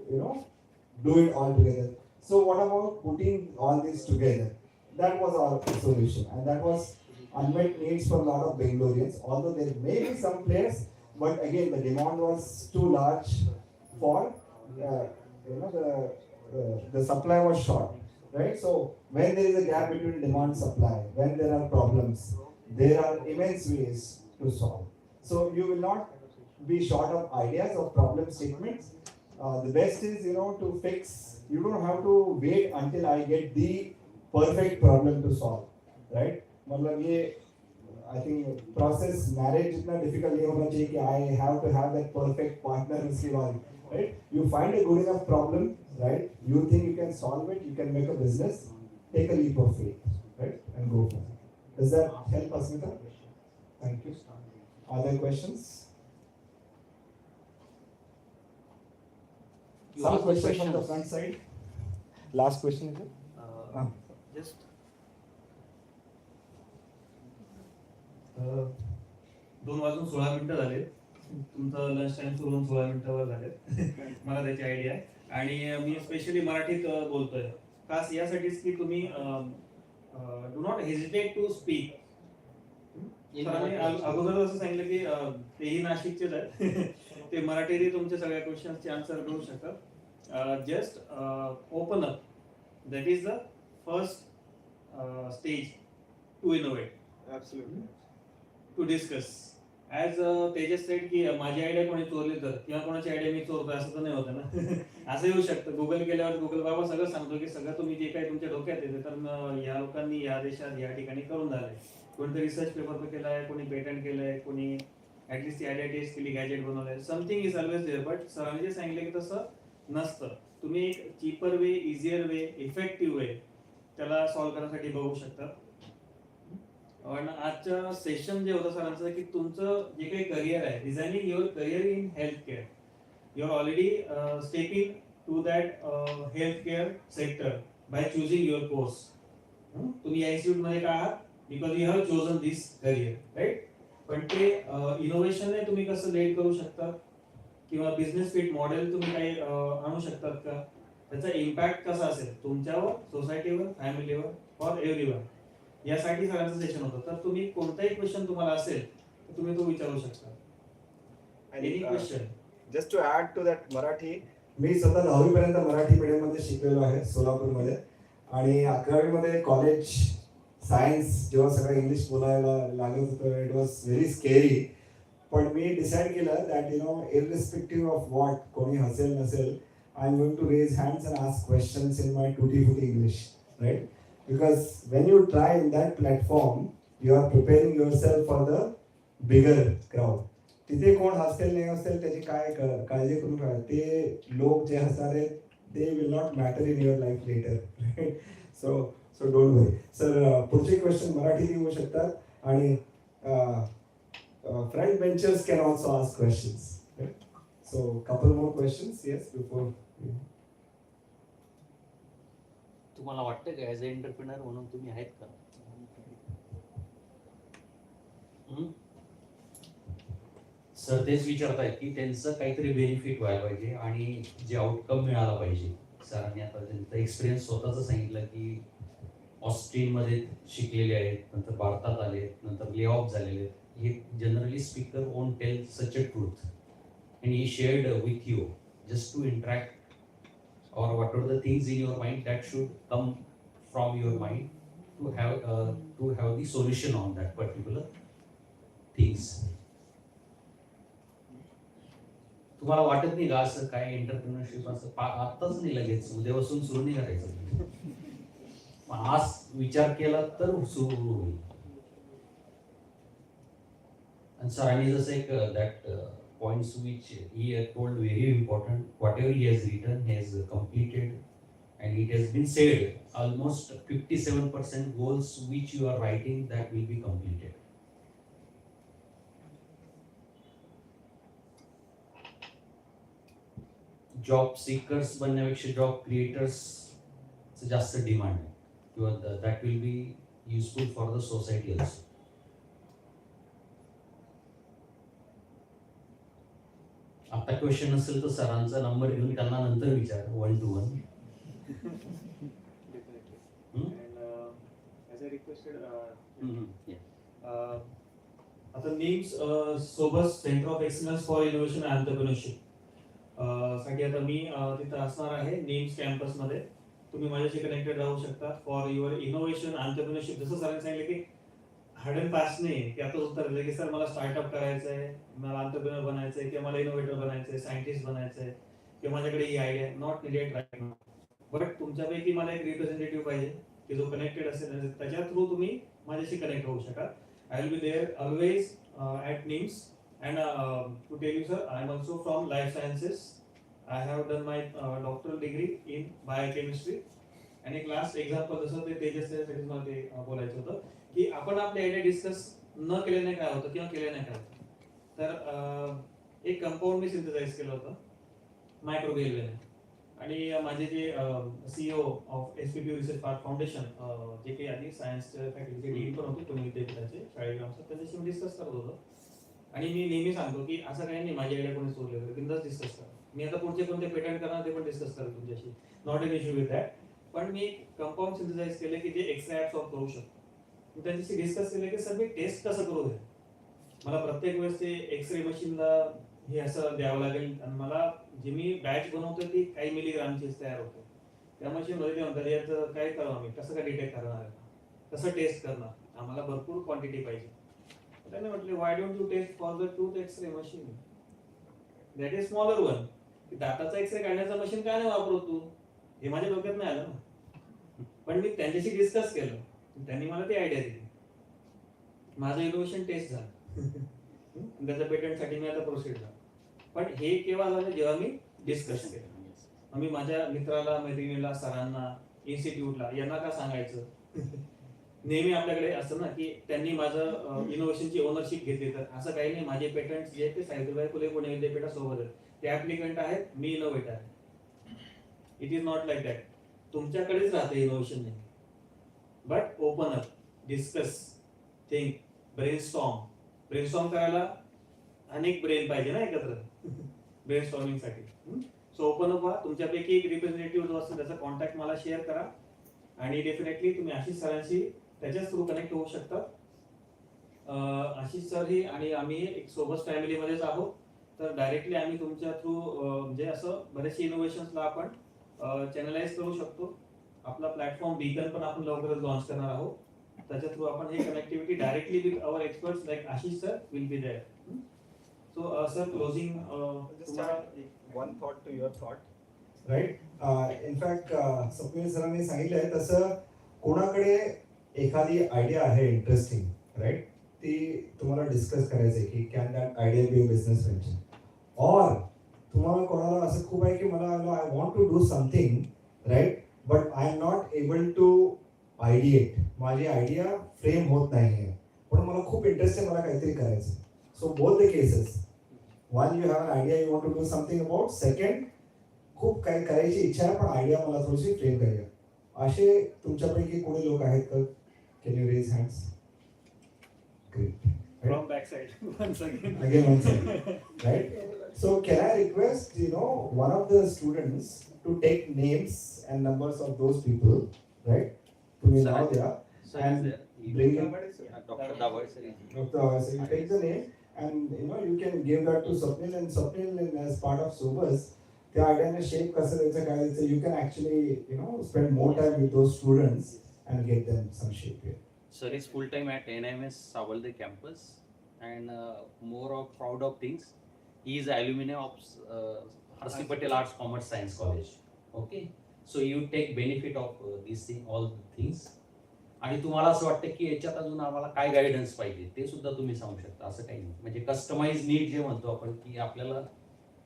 do it all together. So what about putting all this together? That was our solution, and that was unmet needs for a lot of Bangaloreans. Although there may be some players, but again the demand was too large for the supply was short, right? So when there is a gap between demand supply, when there are problems, there are immense ways to solve. So you will not be short of ideas of problem statements. The best is to fix. You don't have to wait until I get the perfect problem to solve, right? मतलब ये I think process marriage इतना difficult नहीं होना चाहिए कि I have to have that perfect partner उसके बाद, right? You find a good enough problem, right? You think you can solve it, you can make a business, take a leap of faith, right? And go for it. Does that help, Asmita? Thank you. Other questions? You Some ask the questions from the questions. front side. Last question is it? Just 2:16 झाले. तुमचं lunch time सुरू होऊन 16 मिनिटावर झाले. मला त्याची idea आहे आणि मी specially मराठीत बोलतोय खास यासाठीच की तुम्ही do not hesitate to speak. सरांनी अगोदर असं सांगितलं की तेही नाशिकचेच आहेत. ते मराठीतही तुमच्या सगळ्या क्वेश्चन्सचे आन्सर करू शकतात. Just open up. That is the first stage to innovate. Absolutely. To discuss. As Tejas said की माझी आयडिया कोणी चोरली तर किंवा कोणाची आयडिया मी चोरतोय असं तर नाही होतं ना. असं येऊ शकतं. गुगल केल्यावर गुगल बाबा सगळं सांगतो की सगळं तुम्ही जे काही तुमच्या डोक्यात येते तर या लोकांनी या देशात या ठिकाणी करून झालंय. कोणतं रिसर्च पेपर केलाय, कोणी पेटंट केलंय, कोणी ऍटलीस्ट ती आयडिया टेस्ट केली, गॅजेट बनवलंय. Something is always there. But सरांनी जे सांगितलं की तसं नसतं. तुम्ही एक cheaper way, easier way, effective way त्याला सॉल्व्ह करण्यासाठी बघू शकता. आणि आजचं सेशन जे होतं सरांचं की तुमचं जे काही करिअर आहे, designing your career in health care. You are already stepping to that health care sector by choosing your course. तुम्ही या इन्स्टिट्यूटमध्ये का आहात? Because you have chosen this career, right? पण ते इनोव्हेशनने तुम्ही कसं लेड करू शकता किंवा बिझनेस फिट मॉडेल तुम्ही काही आणू शकतात का? त्याचा इम्पॅक्ट कसा असेल तुमच्यावर, सोसायटीवर, फॅमिलीवर, फॉर एव्हरीवन, यासाठी सरांचं सेशन होतं. तर तुम्ही कोणताही क्वेश्चन तुम्हाला असेल तर तुम्ही तो विचारू शकता. Any question. Just to add to that Marathi, मी स्वतः 10वी पर्यंत मराठी मीडियम मध्ये शिकलेलो आहे सोलापूरमध्ये. आणि 11वी मध्ये कॉलेज सायन्स जेव्हा सगळं इंग्लिश बोलायला लागत होतं, इट वॉज व्हेरी स्केरी. पण मी डिसाईड केलं दॅट इररिस्पेक्टिव्ह ऑफ व्हॉट, कोणी हसेल नसेल, I am going to raise hands and ask questions in my टुटी फुटी English, right? Because when you try in that platform, you are preparing yourself for the bigger crowd. तिथे कोण हसतील नाही हसतील त्याची काय काळजी करू नका. ते लोक जे हसणार आहेत they will not matter in your life later. so don't worry. Sir पुढचे क्वेश्चन मराठीत होऊ शकतात आणि front benchers can also ask questions. Right? So couple more questions, yes, before. तुम्हाला वाटतं का ॲज अ एंटरप्रिनर म्हणून तुम्ही आहेत का? सर तेच विचारतायत की त्यांचं काहीतरी बेनिफिट व्हायला पाहिजे आणि जे आउटकम मिळाला पाहिजे. सरांनी आता त्यांचा एक्सपिरियन्स स्वतःच सांगितलं की ऑस्ट्रेलियामध्ये शिकलेले आहेत, नंतर भारतात आले, नंतर ले ऑफ झालेले आहेत. हे generally speaker own tell such a truth and he shared with you just to interact or what are the things in your mind that should come from your mind to have the solution on that particular things. तुम्हाला वाटत नाही का असं काय entrepreneurship असं आत्ताच नाही लगेच उद्यापासून सुरू नाही करायचं? आज विचार केला तर सुरू होईल. आणि सरांनी जसं एक that points which he had told very important. Whatever he has written, he has completed, and it has been said almost 57% goals which you are writing that will be completed. Job seekers बनण्यापेक्षा job creators जास्त demand आहे किंवा that will be useful for the society also. आता question असेल तर सरांचा number घेऊन त्यांना नंतर विचार 1-to-1. And as I requested, आता NIMS सोबत centre of excellence for innovation and entrepreneurship साठी आता मी तिथं असणार आहे NIMS कॅम्पस मध्ये. तुम्ही माझ्याशी कनेक्टेड राहू शकता फॉर युअर इनोव्हेशन एंटरप्रेन्योरशिप. जसं सरांनी सांगितलं की हार्ड अँड फास्ट नाही की आता उत्तर दिलं की सर मला स्टार्टअप करायचं आहे, मला एंटरप्रेन्योर बनायचं आहे, किंवा मला इनोव्हेटर बनायचं आहे, सायंटिस्ट बनायचं आहे, किंवा माझ्याकडे ही आयडिया आहे. Not needed right now. But तुमच्यापैकी मला एक रिप्रेझेंटेटिव्ह पाहिजे की जो कनेक्टेड असेल आणि त्याच्या थ्रू तुम्ही माझ्याशी कनेक्ट होऊ शकाल. I will be there always at NIMS. And to tell you sir, I am also from life sciences. I have done my doctoral degree in biochemistry. आणि एक लास्ट एक्झाम्पल जसं ते तेजससाठी मला ते बोलायचं होतं की आपण आपले आयडिया डिस्कस न केल्याने काय होतं किंवा केल्याने काय होतं. तर एक कंपाऊंड मी सिंथेसाइज केलं होतं मायक्रोवेव्हने. आणि माझे जे CEO of SPP research park foundation जे काही आधी सायन्स फॅकल्टीचे डीन पण होते पुणे विद्यापीठाचे शाळेग्रामचं, त्यांच्याशी मी डिस्कस करत होतो. आणि मी नेहमी सांगतो की असं काही नाही माझ्या आयडिया कोणी चोरले वगैरे, बिंदास डिस्कस करा. मी आता पुढचे कोणते पेटंट करणार ते पण डिस्कस करेल तुमच्याशी, not an issue with that. पण मी कंपाऊंड सिंथेसाइज केले की जे एक्सरे ॲब्सॉर्ब करू शकतो. मी त्यांच्याशी डिस्कस केले की सर मी टेस्ट कसं करू हे. मला प्रत्येक वेळेस ते एक्सरे मशीनला हे असं द्यावं लागेल आणि मला जे मी बॅच बनवतोय ती काही मिलीग्रामचीच तयार होते. त्या मशीनमध्ये ते म्हणतात याचं काय करावं आम्ही, कसं काय डिटेक्ट करणार आहे, कसं टेस्ट करणार, आम्हाला भरपूर क्वांटिटी पाहिजे. त्यांनी म्हटले why don't you test for the tooth x-ray machine, that is smaller one. दाताचा एक्सरे काढण्याचं मशीन काय नाही वापरत तू, हे माझ्या डोक्यात नाही आलं ना. पण मी त्यांच्याशी डिस्कस केलं, त्यांनी मला ती आयडिया दिली, माझं इनोव्हेशन टेस्ट झालं, त्याच्या पेटंटसाठी मी आता प्रोसीड झालो. पण हे केव्हा झालं, जेव्हा मी डिस्कस केलं. मी माझ्या मित्राला, मैत्रिणीला, सरांना, इन्स्टिट्यूटला यांना का सांगायचं. नेहमी आपल्याकडे असतं ना की त्यांनी माझं इनोव्हेशनची ओनरशिप घेतली, तर असं काही नाही. माझे पेटंट जे आहेत ते सावित्रीबाई फुले पुणे विद्यापीठासोबत आहेत, ते ऍप्लिकंट आहेत, मी इनोव्हेटर आहे. It is not like that. तुमच्याकडेच राहते इनोव्हेशन नाही. But open up, discuss, think, brainstorm करायला अनेक ब्रेन पाहिजे ना एकत्र ब्रेनस्टॉर्मिंग साठी. सो ओपन अप व्हा. तुमच्यापैकी एक रिप्रेझेंटेटिव्ह जो असतो त्याचा कॉन्टॅक्ट मला शेअर करा आणि डेफिनेटली तुम्ही आशिष सरांशी त्याच्याच थ्रू कनेक्ट होऊ शकता. आशिष सर ही आणि आम्ही एक सोबत फॅमिलीमध्येच आहोत. तर डायरेक्टली आम्ही तुमच्या थ्रू म्हणजे असं बरेचसे इनोव्हेशन्सला आपण चॅनलाइज करू शकतो. आपला प्लॅटफॉर्म बीकन पण आपण लवकरच लॉन्च करणार आहोत. त्याच्या थ्रू आपण हे connectivity directly with our experts like Ashish sir will be there. So sir closing one thought to your thought, right? In fact, Swapnil सरांनी सांगितलंय तसं कोणाकडे एखादी आयडिया आहे इंटरेस्टिंग, राईट, ती तुम्हाला डिस्कस करायची की can that idea be business venture. और तुम्हाला कोणाला असं खूप आहे की मला I want to do something, right, but I am not able to ideate. माझी आयडिया फ्रेम होत नाही आहे, पण मला खूप इंटरेस्ट आहे, मला काहीतरी करायचं. So both the cases, one you have an idea you want to do something about, second खूप काही करायची इच्छा आहे पण आयडिया मला थोडीशी फ्रेम करूया. असे तुमच्यापैकी कोणी लोक आहेत का? Can you raise hands? Great. From back side once Again, right? So can I request, one of the students to take names and numbers of those people, right? To me now they are, and bring in Dr. Dawar sir. So you take the name and you can give that to Swapnil, and Swapnil as part of Sobers, the idea and shape कसं द्यायचं काय द्यायचं, you can actually spend more time with those students and get them some shape here. Sir is full time at NIMS Savalde campus and more of proud of things. He is alumni of R.C. Patel Arts Commerce Science College. Okay, so you take benefit of these things, all things. आणि तुम्हाला असं वाटतं की याच्यात अजून आम्हाला काय guidance पाहिजे ते सुद्धा तुम्ही सांगू शकता. असं काही नाही, म्हणजे कस्टमाइज नीड जे म्हणतो आपण की आपल्याला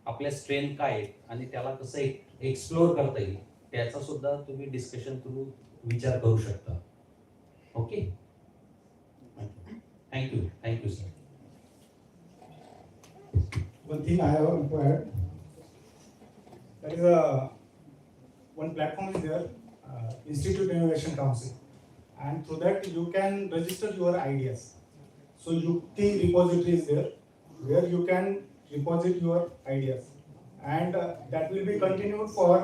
आपल्या स्ट्रेंथ काय आहे आणि त्याला कसं एक्सप्लोर करता येईल त्याचा सुद्धा तुम्ही डिस्कशन थ्रू विचार करू शकता. Okay, thank you sir. One thing I have to add, there is one platform is there, Institute Innovation Council, and through that you can register your ideas. So Yukti repository is there, where you can deposit your ideas, and that will be continued for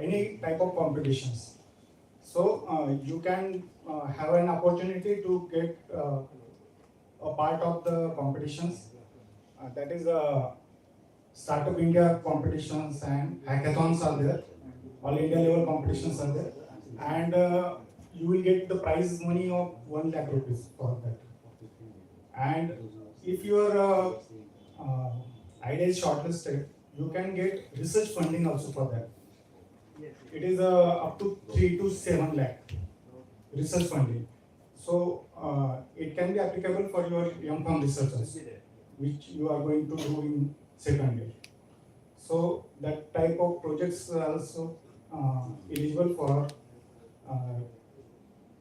any type of competitions. So you can have an opportunity to get a part of the competitions. That is Startup India competitions and hackathons are there. All India level competitions are there. And you will get the prize money of 1 lakh rupees for that. And if your idea is shortlisted, you can get research funding also for that. It is up to 3 to 7 lakh research funding. So it can be applicable for your M.Com researchers, which you are going to do in second year. So that type of projects are also eligible for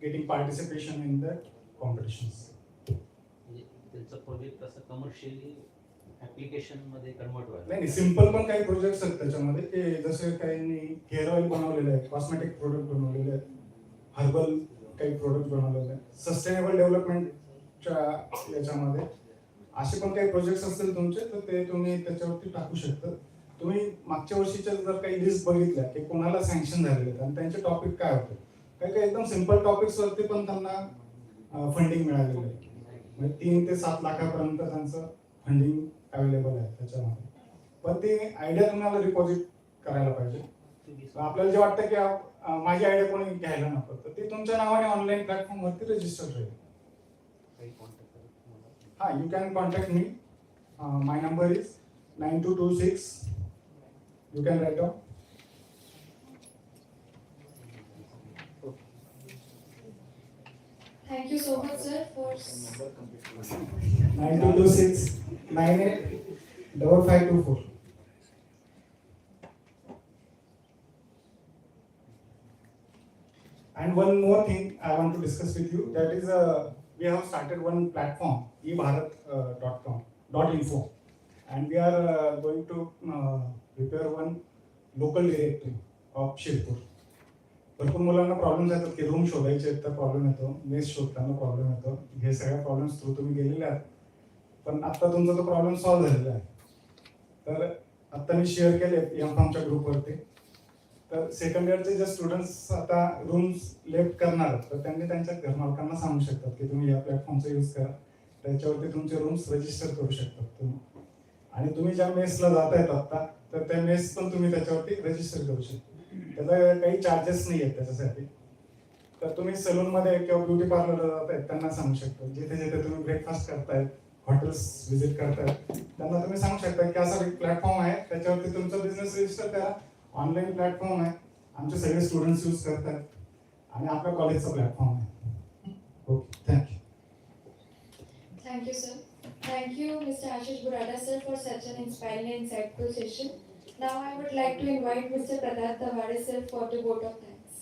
getting participation in the competitions. म्हणजे त्यांचा project असं commercially application मध्ये convert व्हायला नाही simple पण काही projects आहेत त्याच्यामध्ये की जसे काही हेअर ऑइल बनवलेले आहे, कॉस्मेटिक प्रोडक्ट बनवलेले आहेत, हर्बल काही प्रोडक्ट बनवलेले आहेत, सस्टेनेबल डेव्हलपमेंटच्या याच्यामध्ये असे पण काही प्रोजेक्ट्स असतील तुमचे तर ते तुम्ही त्याच्यावरती टाकू शकता. तुम्ही मागच्या वर्षीच्या जर काही लिस्ट बघितल्या की कोणाला सँक्शन झालेले आहेत आणि त्यांचे टॉपिक काय होते, काही काही एकदम सिंपल टॉपिक्स वरती पण त्यांना फंडिंग मिळालेलं आहे. म्हणजे 3 ते 7 लाखापर्यंत त्यांचं फंडिंग अवेलेबल आहे त्याच्यामध्ये. पण ती आयडिया तुम्हाला डिपॉझिट करायला पाहिजे. आपल्याला जे वाटतं की माझी आयडिया कोणी घ्यायला नको तर ती तुमच्या नावाने ऑनलाईन प्लॅटफॉर्म वरती रजिस्टर राहील. हा, you can contact me. My number is 9226. You can write down. Thank you so much, sir, for 9226 985524. And one more thing I want to discuss with you, that is we have started one platform, ebharat.com.info, and we are going to prepare one local directory of Shirpur. भरपूर मुलांना problems येतात की room शोधायचे तर problem येतो, mess शोधताना problem येतो. हे सगळ्या problems through तुम्ही गेलेले आहात, पण आता तुमचा तो प्रॉब्लेम सॉल्व्ह झालेला आहे. तर आता मी शेअर केले M.Com.च्या ग्रुपवरती. तर सेकंड इयरचे जे स्टुडंट्स आता रूम्स लेफ्ट करणार तर त्यांनी त्यांच्या घरमालकांना सांगू शकतात की तुम्ही या प्लॅटफॉर्मचा यूज करा, त्याच्यावरती तुमचे रूम्स रजिस्टर करू शकतात तुम्ही. आणि तुम्ही ज्या मेसला जातायत आता तर त्या मेस पण तुम्ही त्याच्यावरती रजिस्टर करू शकता. त्याचा काही चार्जेस नाही आहेत त्याच्यासाठी. तर तुम्ही सलून मध्ये किंवा ब्युटी पार्लरला जातायत त्यांना सांगू शकता, जिथे जिथे तुम्ही ब्रेकफास्ट करतायत, हॉटेल्स व्हिजिट करतायत, त्यांना तुम्ही सांगू शकता की असा एक प्लॅटफॉर्म आहे, त्याच्यावरती तुमचा बिझनेस रजिस्टर करा. ऑनलाईन प्लॅटफॉर्म आहे, आमचे सगळे स्टुडंट्स यूज करतात आणि आपल्या कॉलेजचा प्लॅटफॉर्म आहे. Okay, thank you. Thank you, sir. Thank you, Mr. Ashish Burada, sir, for such an inspiring and insightful session. Now I would like to invite Mr. Pradhat Tawade, sir, for the vote of thanks.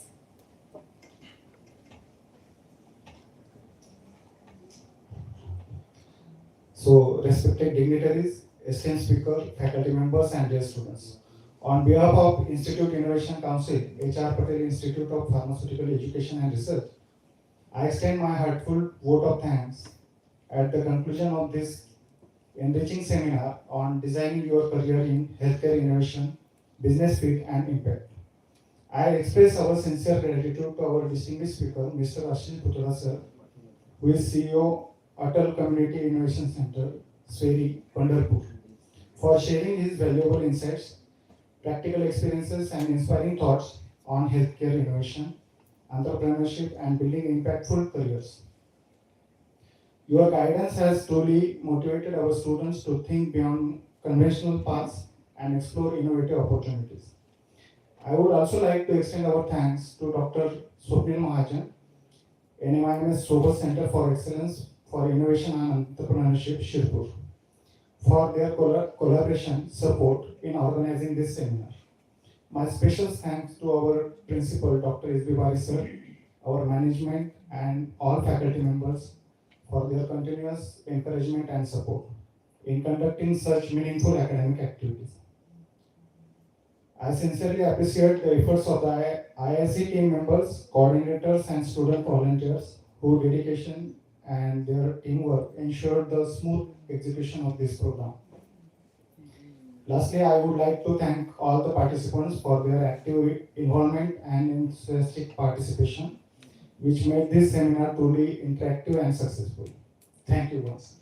So, respected dignitaries, esteemed speaker, faculty members, and dear students, on behalf of Institute Innovation Council, H.R. Patel Institute of Pharmaceutical Education and Research, I extend my heartfelt vote of thanks at the conclusion of this enriching seminar on designing your career in healthcare innovation, business fit, and impact. I express our sincere gratitude to our distinguished speaker, Mr. Ashish Putra, sir, who is CEO, Atal Community Innovation Center, Sweri, Pandharpur, for sharing his valuable insights, practical experiences, and inspiring thoughts on healthcare innovation, entrepreneurship, and building impactful careers. Your guidance has truly motivated our students to think beyond conventional paths and explore innovative opportunities. I would also like to extend our thanks to Dr. Swapnil Mahajan, NMIMS Sobel Center for Excellence for Innovation and Entrepreneurship, Shirpur, for their collaboration support in organizing this seminar. My special thanks to our principal, Dr. S.B. Bari sir, our management, and all faculty members for their continuous encouragement and support in conducting such meaningful academic activities. I sincerely appreciate the efforts of the IIC team members, coordinators, and student volunteers whose dedication and their teamwork ensured the smooth execution of this program. Lastly, I would like to thank all the participants for their active involvement and enthusiastic participation, which made this seminar truly interactive and successful. Thank you once.